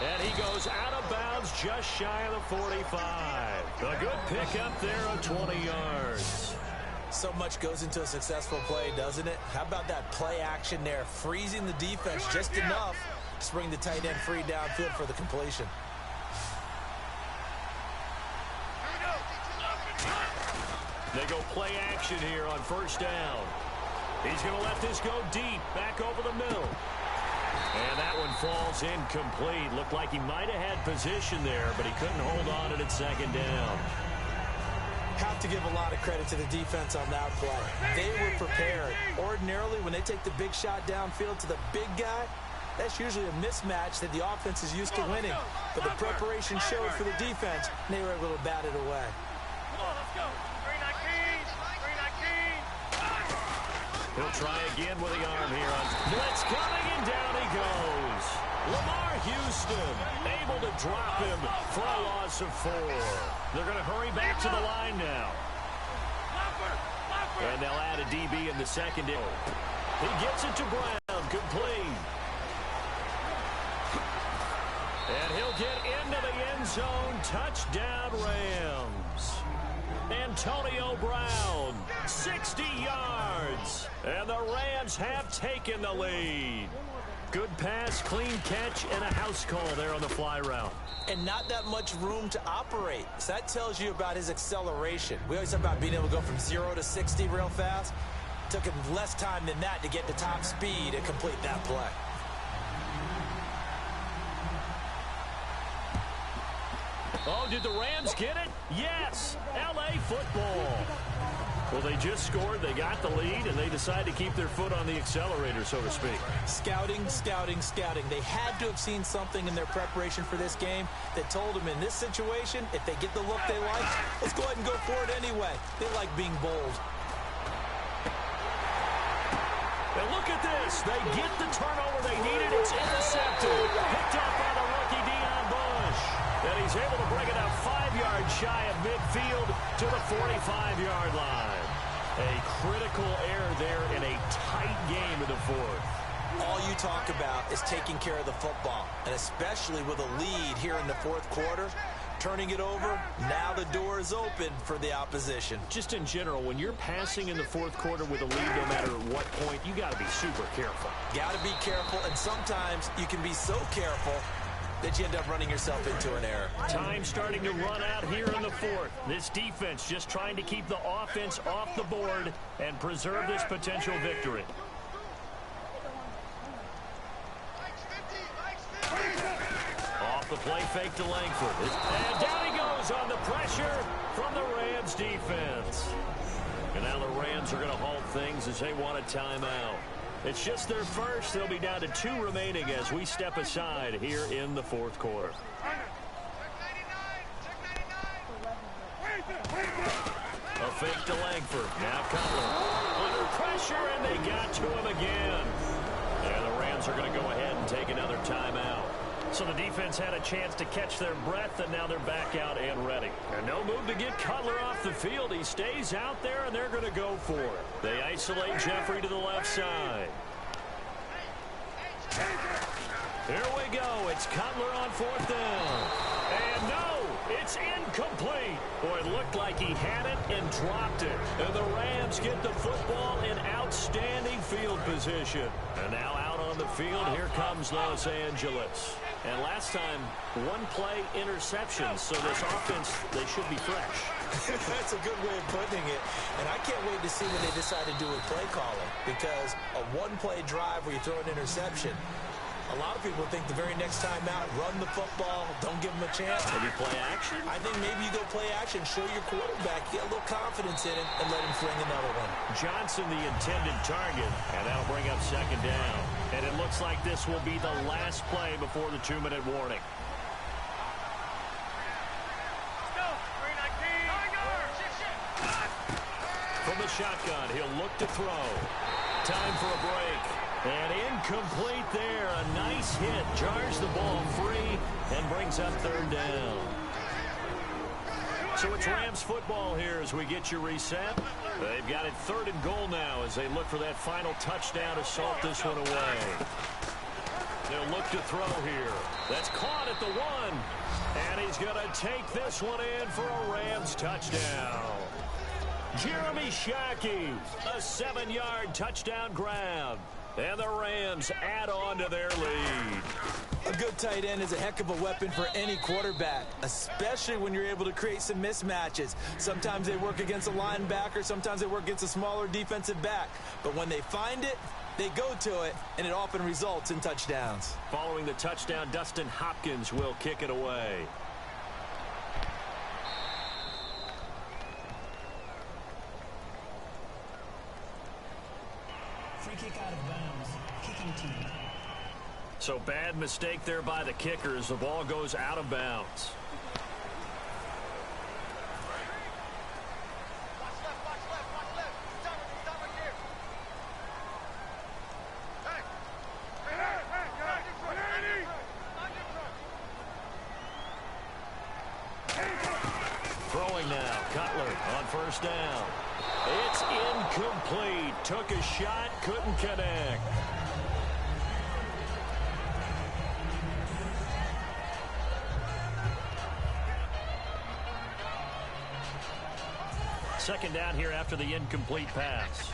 And he goes out of bounds just shy of the 45. A good pickup there of 20 yards. So much goes into a successful play, doesn't it? How about that play action there? Freezing the defense just enough to bring the tight end free downfield for the completion. They go play action here on first down. He's going to let this go deep, back over the middle. And that one falls incomplete. Looked like he might have had position there, but he couldn't hold on to it at second down. Have to give a lot of credit to the defense on that play. They were prepared. Ordinarily, when they take the big shot downfield to the big guy, that's usually a mismatch that the offense is used to winning. But the preparation showed for the defense, and they were able to bat it away. Come on, let's go. 319. 319. He'll try again with the arm here on blitz coming, and down he goes. Lamar Houston able to drop him for a loss of 4. They're going to hurry back to the line now. And they'll add a DB in the secondary. He gets it to Brown, complete. And he'll get into the end zone. Touchdown, Rams. Antonio Brown, 60 yards. And the Rams have taken the lead. Good pass, clean catch, and a house call there on the fly route. And not that much room to operate. So that tells you about his acceleration. We always talk about being able to go from 0 to 60 real fast. Took him less time than that to get to top speed and complete that play. Oh, did the Rams get it? Yes! L.A. football. Well, they just scored, they got the lead, and they decide to keep their foot on the accelerator, so to speak. Scouting, scouting, scouting. They had to have seen something in their preparation for this game that told them in this situation, if they get the look they like, let's go ahead and go for it anyway. They like being bold. And look at this. They get the turnover they needed. It's intercepted. Picked up by the rookie Deion Bush. And he's able to bring it up 5 yards shy of midfield to the 45-yard line. A critical error there in a tight game in the fourth. All you talk about is taking care of the football, and especially with a lead here in the fourth quarter, turning it over, now the door is open for the opposition. Just in general, when you're passing in the fourth quarter with a lead, no matter what point, you got to be super careful. Got to be careful, and sometimes you can be so careful that you end up running yourself into an error. Time starting to run out here in the fourth. This defense just trying to keep the offense off the board and preserve this potential victory. Off the play fake to Langford. And down he goes on the pressure from the Rams defense. And now the Rams are going to halt things as they want a timeout. It's just their first. They'll be down to 2 remaining as we step aside here in the fourth quarter. A fake to Langford. Now Cutler. Under pressure, and they got to him again. And the Rams are going to go ahead and take another timeout. So the defense had a chance to catch their breath, and now they're back out and ready. And no move to get Cutler off the field. He stays out there, and they're going to go for it. They isolate Jeffrey to the left side. Here we go. It's Cutler on 4th down. And no, it's incomplete. Complete. Boy, it looked like he had it and dropped it. And the Rams get the football in outstanding field position. And now out on the field, here comes Los Angeles. And last time, one play interception. So this offense, they should be fresh. That's a good way of putting it. And I can't wait to see what they decide to do with play calling. Because a one-play drive where you throw an interception, a lot of people think the very next time out, run the football, don't give them a chance. Maybe play action? I think maybe you go play action, show your quarterback, get a little confidence in it, and let him fling another one. Johnson, the intended target, and that'll bring up second down. And it looks like this will be the last play before the 2-minute warning. From the shotgun, he'll look to throw. Time for a break. And incomplete there. A nice hit. Jars the ball free and brings up third down. So it's Rams football here as we get you reset. They've got it 3rd and goal now as they look for that final touchdown to salt this one away. They'll look to throw here. That's caught at the 1. And he's going to take this one in for a Rams touchdown. Jeremy Shockey, a 7-yard touchdown grab. And the Rams add on to their lead. A good tight end is a heck of a weapon for any quarterback, especially when you're able to create some mismatches. Sometimes they work against a linebacker, sometimes they work against a smaller defensive back. But when they find it, they go to it, and it often results in touchdowns. Following the touchdown, Dustin Hopkins will kick it away. Free kick out of bounds. Kicking team. So bad mistake there by the kickers. The ball goes out of bounds. Throwing now. Cutler on first down. It's incomplete. Took a shot, couldn't connect. Second down here after the incomplete pass.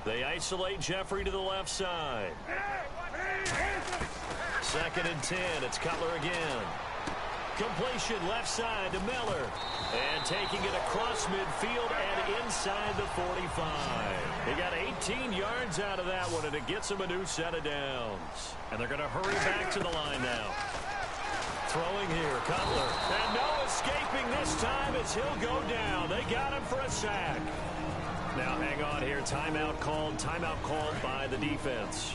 They isolate Jeffrey to the left side. 2nd and 10. It's Cutler again. Completion left side to Miller. And taking it across midfield and inside the 45. He got 18 yards out of that one, and it gets him a new set of downs. And they're going to hurry back to the line now. Throwing here, Cutler. And no escaping this time as he'll go down. They got him for a sack. Now hang on here. Timeout called by the defense.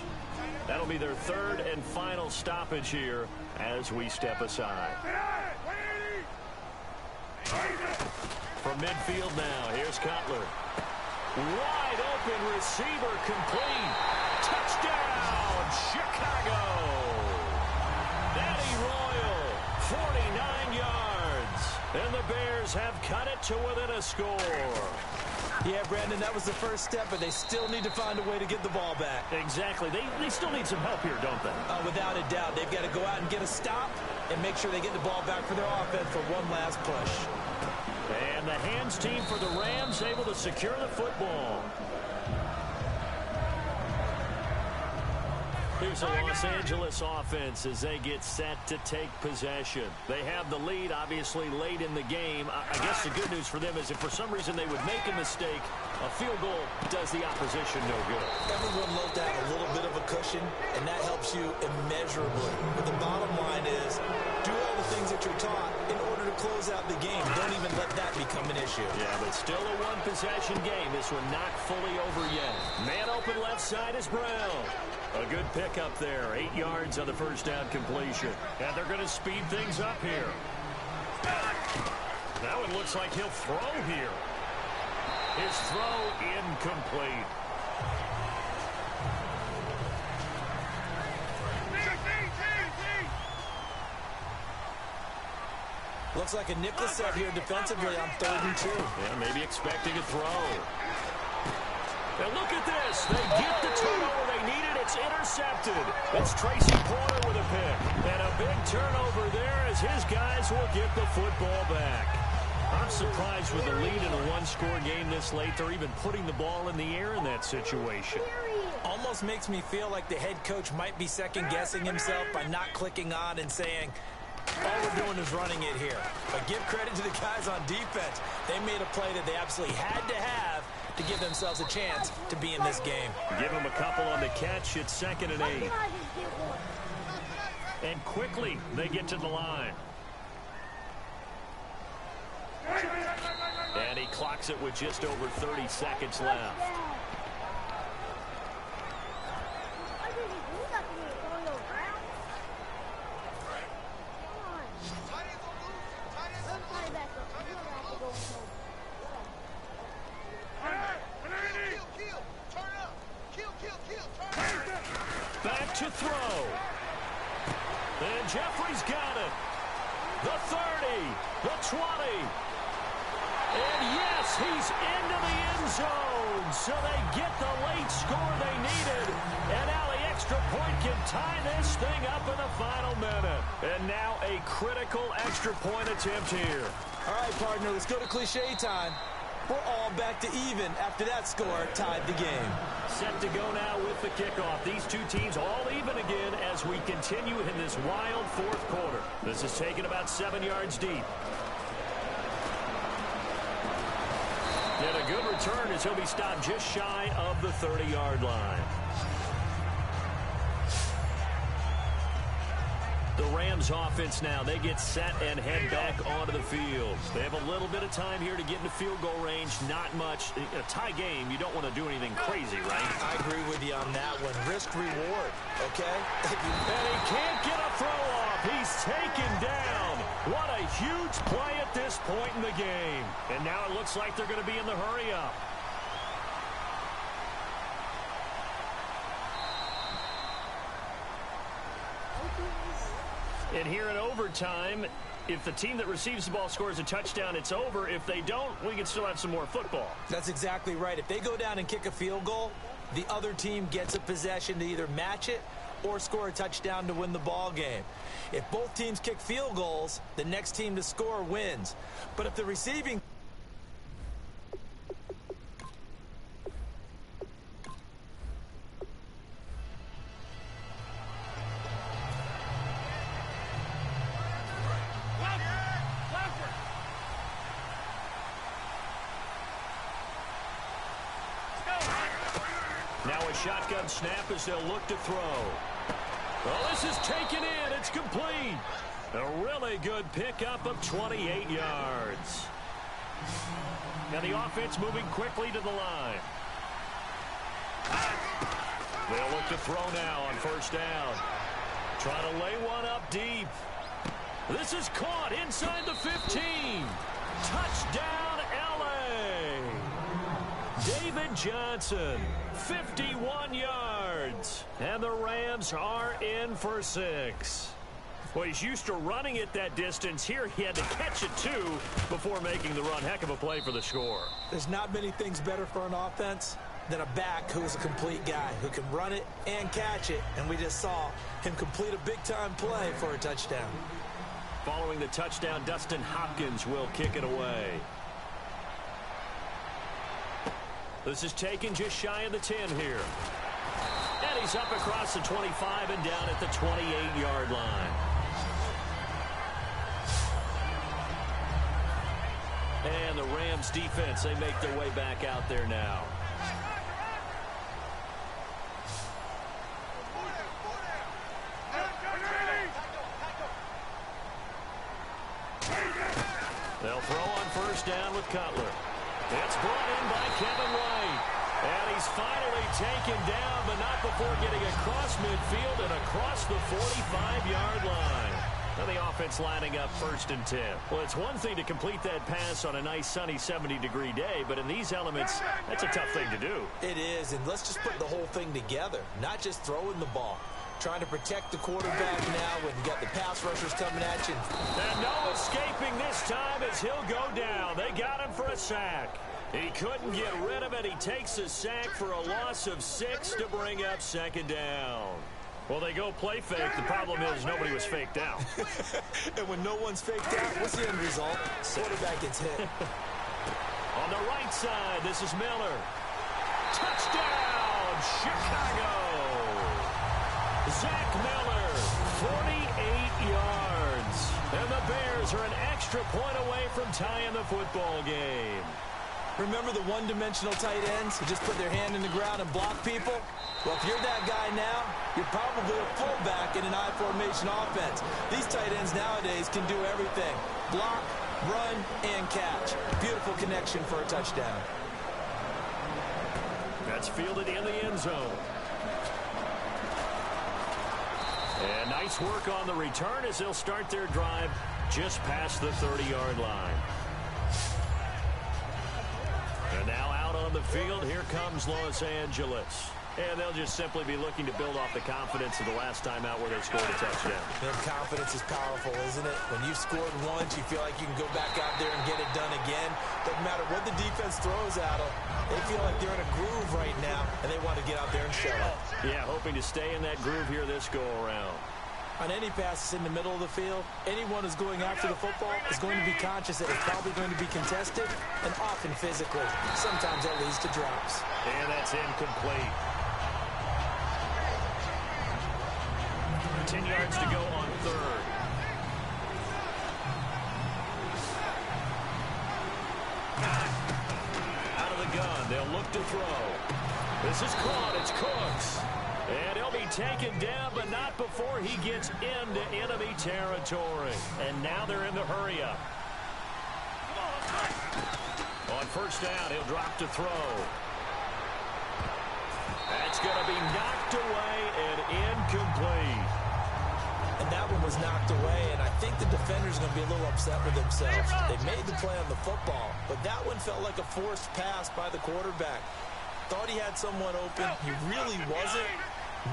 That'll be their 3rd and final stoppage here as we step aside. From midfield now, here's Cutler. Wide open receiver complete. Touchdown, Chicago. Eddie Royal, 49 yards. And the Bears have cut it to within a score. Yeah, Brandon, that was the first step, but they still need to find a way to get the ball back. Exactly. They still need some help here, don't they? Without a doubt. They've got to go out and get a stop and make sure they get the ball back for their offense for one last push. And the hands team for the Rams able to secure the football. Here's the Los Angeles offense as they get set to take possession. They have the lead, obviously, late in the game. I guess the good news for them is if for some reason they would make a mistake, a field goal does the opposition no good. Everyone looked at a little bit of a cushion, and that helps you immeasurably. But the bottom line is, do all the things that you're taught in order to close out the game. Don't even let that become an issue. Yeah, but still a one-possession game. This one not fully over yet. Man open left side is Brown. A good pickup there. 8 yards on the first down completion. And they're going to speed things up here. That one looks like he'll throw here. His throw incomplete. Looks like a nickel set here defensively on 3rd and 2. Yeah, maybe expecting a throw. And look at this. They get the turnover they needed, it's intercepted. It's Tracy Porter with a pick. And a big turnover there as his guys will get the football back. I'm surprised with the lead in a one-score game this late, they're even putting the ball in the air in that situation. Almost makes me feel like the head coach might be second-guessing himself by not clicking on and saying, all we're doing is running it here. But give credit to the guys on defense. They made a play that they absolutely had to have to give themselves a chance to be in this game. Give them a couple on the catch. It's 2nd and 8. And quickly, they get to the line. And he clocks it with just over 30 seconds left. Back to throw. And Jeffrey's got it. The 30, the 20. And yes, he's into the end zone. So they get the late score they needed. And now the extra point can tie this thing up in the final minute. And now a critical extra point attempt here. All right, partner, let's go to cliche time. We're all back to even after that score tied the game. Set to go now with the kickoff. These two teams all even again as we continue in this wild fourth quarter. This is taken about 7 yards deep. And a good return as he'll be stopped just shy of the 30-yard line. The Rams offense now, they get set and head back onto the field. They have a little bit of time here to get into field goal range. Not much. A tie game, you don't want to do anything crazy, right? I agree with you on that one. Risk reward, okay? And he can't get a throw off. He's taken down. What a huge play at this point in the game. And now it looks like they're going to be in the hurry up. And here in overtime, if the team that receives the ball scores a touchdown, it's over. If they don't, we can still have some more football. That's exactly right. If they go down and kick a field goal, the other team gets a possession to either match it or score a touchdown to win the ball game. If both teams kick field goals, the next team to score wins. But if the receiving... Now a shotgun snap as they'll look to throw. Oh, this is taken in. It's complete. A really good pickup of 28 yards. Now the offense moving quickly to the line. They'll look to throw now on first down. Trying to lay one up deep. This is caught inside the 15. Touchdown, L.A. David Johnson, 51 yards. And the Rams are in for 6. Well, he's used to running it that distance. Here he had to catch it, too, before making the run. Heck of a play for the score. There's not many things better for an offense than a back who's a complete guy, who can run it and catch it. And we just saw him complete a big-time play for a touchdown. Following the touchdown, Dustin Hopkins will kick it away. This is taken just shy of the 10 here. And he's up across the 25 and down at the 28-yard line. And the Rams defense, they make their way back out there now. They'll throw on first down with Cutler. It's brought in by Kevin White. And he's finally taken down, but not before getting across midfield and across the 45-yard line. And the offense lining up 1st and 10. Well, it's one thing to complete that pass on a nice sunny 70-degree day, but in these elements, that's a tough thing to do. It is, and let's just put the whole thing together, not just throwing the ball. Trying to protect the quarterback now when you got the pass rushers coming at you. And no escaping this time as he'll go down. They got him for a sack. He couldn't get rid of it. He takes a sack for a loss of 6 to bring up second down. Well, they go play fake. The problem is nobody was faked out. And when no one's faked out, what's the end result? Quarterback gets hit. On the right side, this is Miller. Touchdown, Chicago. Zach Miller, 48 yards. And the Bears are an extra point away from tying the football game. Remember the one-dimensional tight ends who just put their hand in the ground and block people? Well, if you're that guy now, you're probably a fullback in an I-formation offense. These tight ends nowadays can do everything. Block, run, and catch. Beautiful connection for a touchdown. That's fielded in the end zone. And nice work on the return as they'll start their drive just past the 30-yard line. And now out on the field, here comes Los Angeles. And they'll just simply be looking to build off the confidence of the last time out where they scored a touchdown. And confidence is powerful, isn't it? When you've scored once, you feel like you can go back out there and get it done again. Doesn't matter what the defense throws at them. They feel like they're in a groove right now, and they want to get out there and show it. Yeah, hoping to stay in that groove here this go-around. On any passes in the middle of the field, anyone who's going after the football is going to be conscious that it's probably going to be contested, and often physically. Sometimes that leads to drops. And that's incomplete. 10 yards to go on third. Out of the gun, they'll look to throw. This is caught, it's Cooks. And he'll be taken down, but not before he gets into enemy territory. And now they're in the hurry-up. On first down, he'll drop to throw. That's going to be knocked away and incomplete. And that one was knocked away, and I think the defender's going to be a little upset with themselves. They made the play on the football, but that one felt like a forced pass by the quarterback. Thought he had someone open. He really wasn't.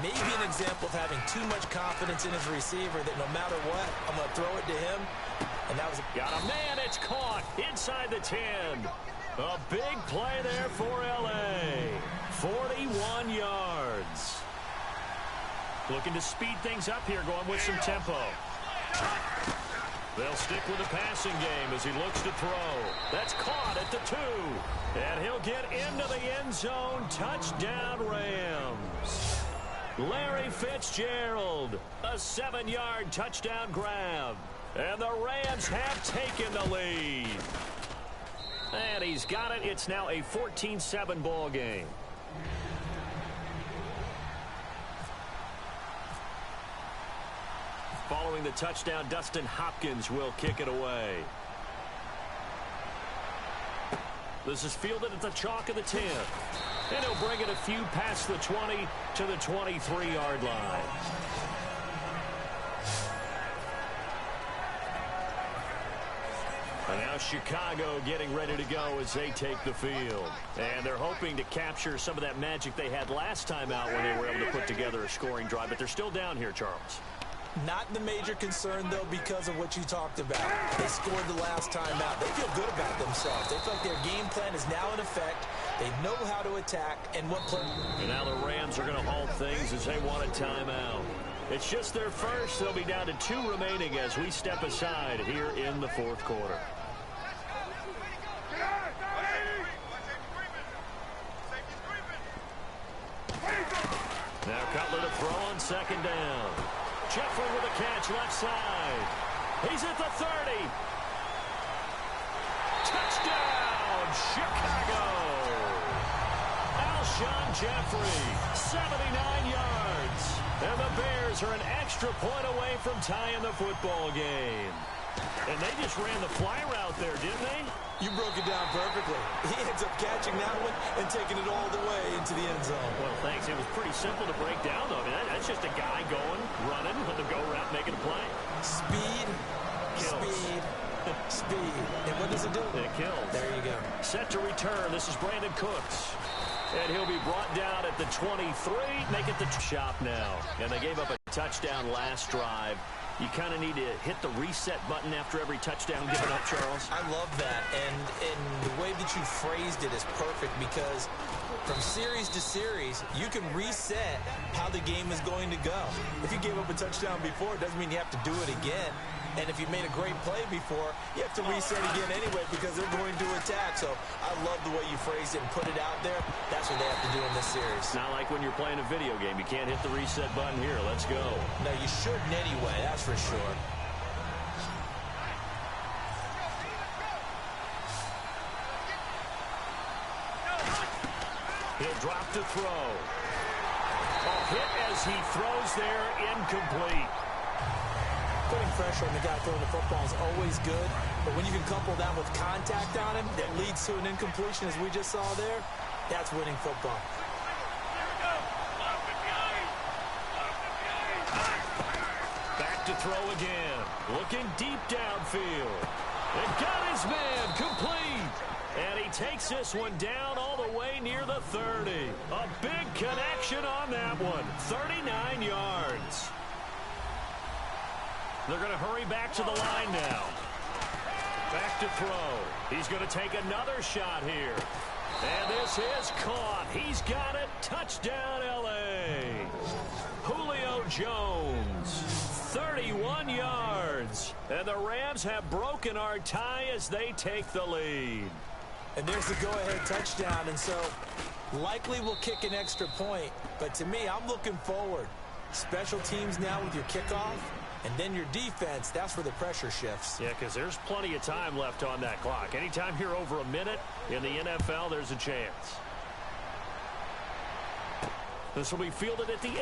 Maybe an example of having too much confidence in his receiver that no matter what, I'm going to throw it to him. And that was got a man. It's caught inside the 10. A big play there for L.A. 41 yards. Looking to speed things up here, going with some tempo. They'll stick with the passing game as he looks to throw. That's caught at the 2. And he'll get into the end zone. Touchdown, Rams. Larry Fitzgerald, a 7-yard touchdown grab. And the Rams have taken the lead. And he's got it. It's now a 14-7 ball game. Following the touchdown, Dustin Hopkins will kick it away. This is fielded at the chalk of the 10. And he'll bring it a few past the 20 to the 23-yard line. And now Chicago getting ready to go as they take the field. And they're hoping to capture some of that magic they had last time out when they were able to put together a scoring drive. But they're still down here, Charles. not the major concern, though, because of what you talked about. They scored the last time out. They feel good about themselves. They feel like their game plan is now in effect. They know how to attack and what play. And now the Rams are going to halt things as they want a timeout. It's just their first. They'll be down to 2 remaining as we step aside here in the fourth quarter. Now Cutler to throw on second down. Jeffrey with a catch left side. He's at the 30. Touchdown, Chicago. Alshon Jeffrey, 79 yards. And the Bears are an extra point away from tying the football game. And they just ran the fly route there, didn't they? You broke it down perfectly. He ends up catching that one and taking it all the way into the end zone. Well, thanks. It was pretty simple to break down, though. I mean, that's just a guy going, running, on the go route, making a play. Speed, kills. Speed, speed. And what does it do? It kills. There you go. Set to return. This is Brandon Cooks. And he'll be brought down at the 23. Make it the shop now. And they gave up a touchdown last drive. You kind of need to hit the reset button after every touchdown given up, Charles. I love that, and the way that you phrased it is perfect because from series to series, you can reset how the game is going to go. If you gave up a touchdown before, it doesn't mean you have to do it again. And if you made a great play before, you have to reset again anyway because they're going to attack. So I love the way you phrased it and put it out there. That's what they have to do in this series. It's not like when you're playing a video game. You can't hit the reset button here. Let's go. No, you shouldn't anyway, that's for sure. He'll drop to throw. A hit as he throws there, incomplete. Putting pressure on the guy throwing the football is always good, but when you can couple that with contact on him that leads to an incompletion, as we just saw there, that's winning football. Back to throw again. Looking deep downfield. And got his man complete. And he takes this one down all the way near the 30. A big connection on that one. 39 yards. They're going to hurry back to the line now. Back to throw. He's going to take another shot here. And this is caught. He's got it. Touchdown, L.A. Julio Jones, 31 yards. And the Rams have broken our tie as they take the lead. And there's the go-ahead touchdown. And so likely we'll kick an extra point. But to me, I'm looking forward. Special teams now with your kickoff. And then your defense, that's where the pressure shifts. Yeah, because there's plenty of time left on that clock. Anytime you're over a minute in the NFL, there's a chance. This will be fielded at the 8.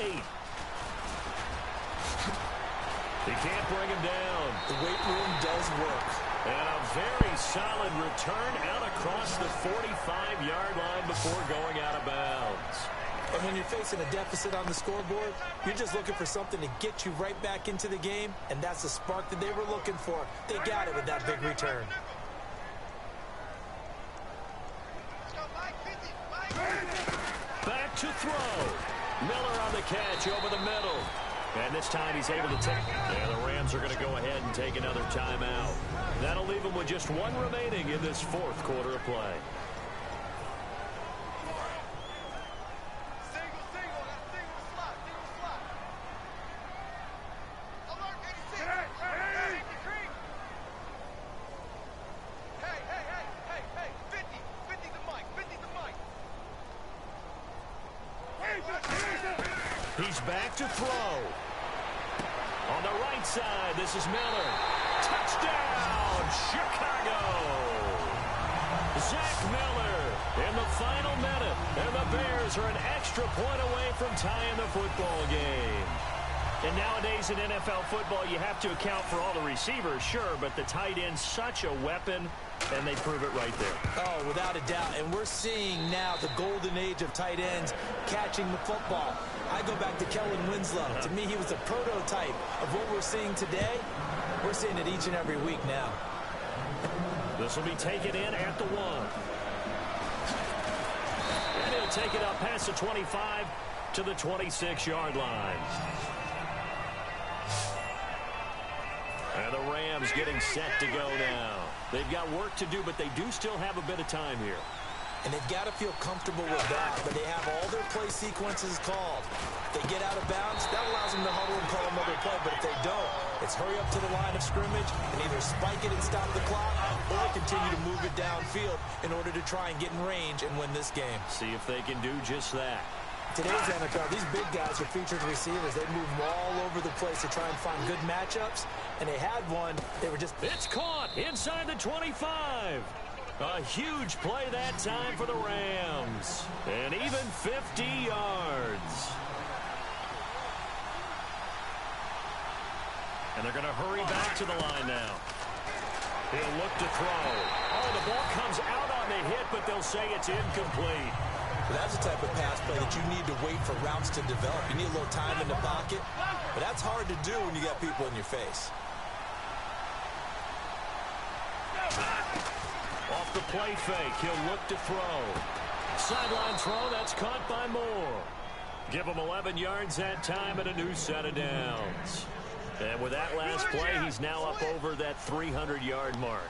He can't bring him down. The weight room does work. And a very solid return out across the 45-yard line before going out of bounds. And when you're facing a deficit on the scoreboard, you're just looking for something to get you right back into the game, and that's the spark that they were looking for. They got it with that big return. Back to throw. Miller on the catch over the middle. And this time he's able to take. And the Rams are going to go ahead and take another timeout. That'll leave them with just one remaining in this fourth quarter of play. He's back to throw. On the right side, this is Miller. Touchdown, Chicago. Zach Miller in the final minute. And the Bears are an extra point away from tying the football game. And nowadays in NFL football, you have to account for all the receivers, sure, but the tight end's such a weapon, and they prove it right there. Oh, without a doubt. And we're seeing now the golden age of tight ends catching the football. I go back to Kellen Winslow. To me, he was a prototype of what we're seeing today. We're seeing it each and every week now. This will be taken in at the 1. And he'll take it up past the 25 to the 26-yard line. And the Rams getting set to go now. They've got work to do, but they do still have a bit of time here. And they've got to feel comfortable with that, but they have all their play sequences called. If they get out of bounds, that allows them to huddle and call another play, but if they don't, it's hurry up to the line of scrimmage and either spike it and stop the clock or continue to move it downfield in order to try and get in range and win this game. See if they can do just that. Today's NFL, these big guys are featured receivers. They move all over the place to try and find good matchups, and they had one. They were just... It's caught inside the 25. A huge play that time for the Rams. And even 50 yards. And they're going to hurry back to the line now. He'll look to throw. Oh, the ball comes out on the hit, but they'll say it's incomplete. But that's the type of pass play that you need to wait for routes to develop. You need a little time in the pocket, but that's hard to do when you got people in your face. Off the play fake, he'll look to throw. Sideline throw, that's caught by Moore. Give him 11 yards that time and a new set of downs. And with that last play, he's now up over that 300-yard mark.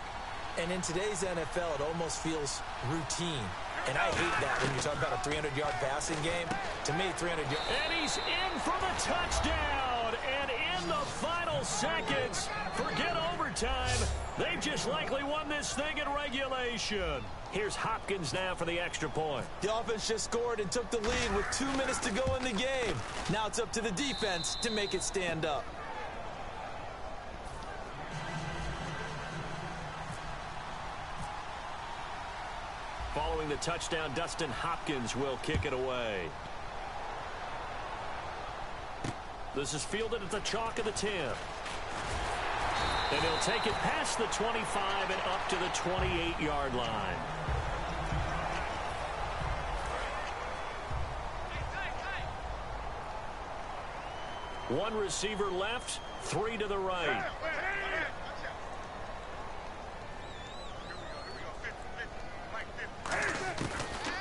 And in today's NFL, it almost feels routine. And I hate that when you're talking about a 300-yard passing game. To me, 300 yards. And he's in for the touchdown. And in the final seconds, forget overtime. They've just likely won this thing in regulation. Here's Hopkins now for the extra point. The offense just scored and took the lead with 2 minutes to go in the game. Now it's up to the defense to make it stand up. Following the touchdown, Dustin Hopkins will kick it away. This is fielded at the chalk of the 10. And he'll take it past the 25 and up to the 28-yard line. One receiver left, 3 to the right.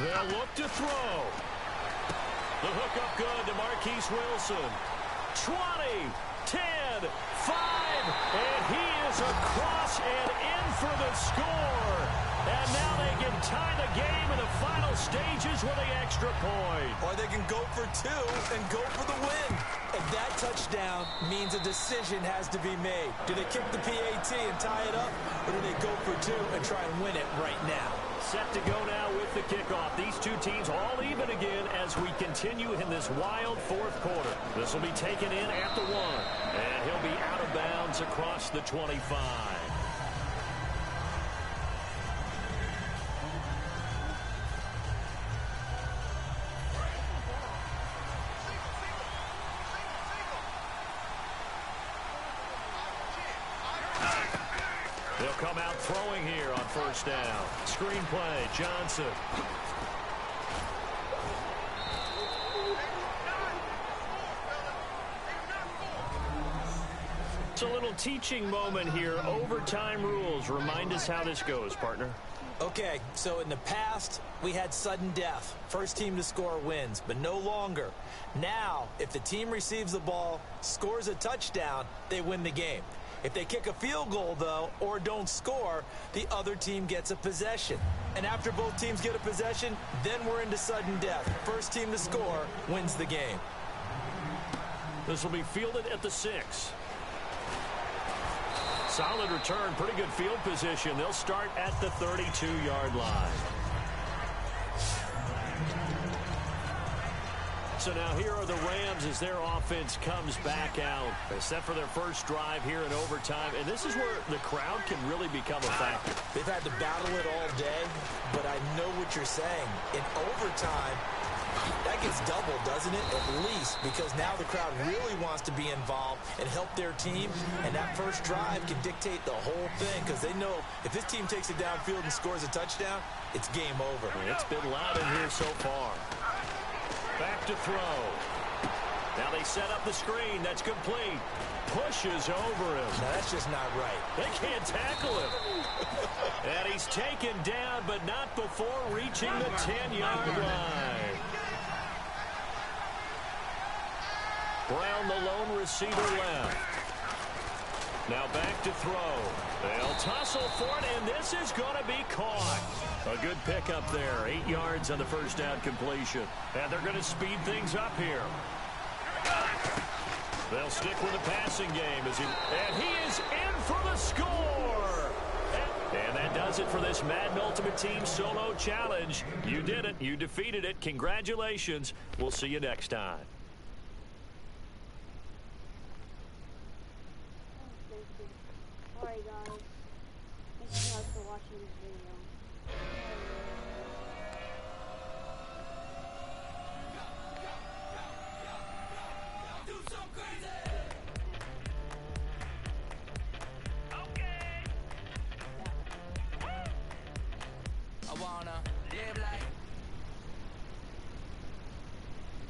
They'll look to throw. The hook up good to Marquise Wilson. 20, 10, 5, and he is across and in for the score. And now they can tie the game in the final stages with the extra point. Or they can go for 2 and go for the win. And that touchdown means a decision has to be made. Do they kick the PAT and tie it up, or do they go for 2 and try and win it right now? Set to go now with the kickoff. These two teams all even again as we continue in this wild fourth quarter. This will be taken in at the 1, and he'll be out of bounds across the 25. They'll come out throwing here on first down. Screen play, Johnson. It's a little teaching moment here. Overtime rules. Remind us how this goes, partner. Okay, so in the past, we had sudden death. First team to score wins, but no longer. Now, if the team receives the ball, scores a touchdown, they win the game. If they kick a field goal, though, or don't score, the other team gets a possession. And after both teams get a possession, then we're into sudden death. First team to score wins the game. This will be fielded at the 6. Solid return, pretty good field position. They'll start at the 32-yard line. So now here are the Rams as their offense comes back out. They set for their first drive here in overtime. And this is where the crowd can really become a factor. They've had to battle it all day, but I know what you're saying. In overtime, that gets doubled, doesn't it? At least, because now the crowd really wants to be involved and help their team. And that first drive can dictate the whole thing, because they know if this team takes it downfield and scores a touchdown, it's game over. It's been loud in here so far. Back to throw. Now they set up the screen. That's complete. Pushes over him. Now that's just not right. They can't tackle him. And he's taken down, but not before reaching the 10-yard line. Brown, the lone receiver, left. Now back to throw. They'll tussle for it, and this is going to be caught. A good pickup there. 8 yards on the first down completion. And they're going to speed things up here. They'll stick with the passing game. And he is in for the score. And that does it for this Madden Ultimate Team Solo Challenge. You did it. You defeated it. Congratulations. We'll see you next time. Alright guys, thank you guys for watching this video. I want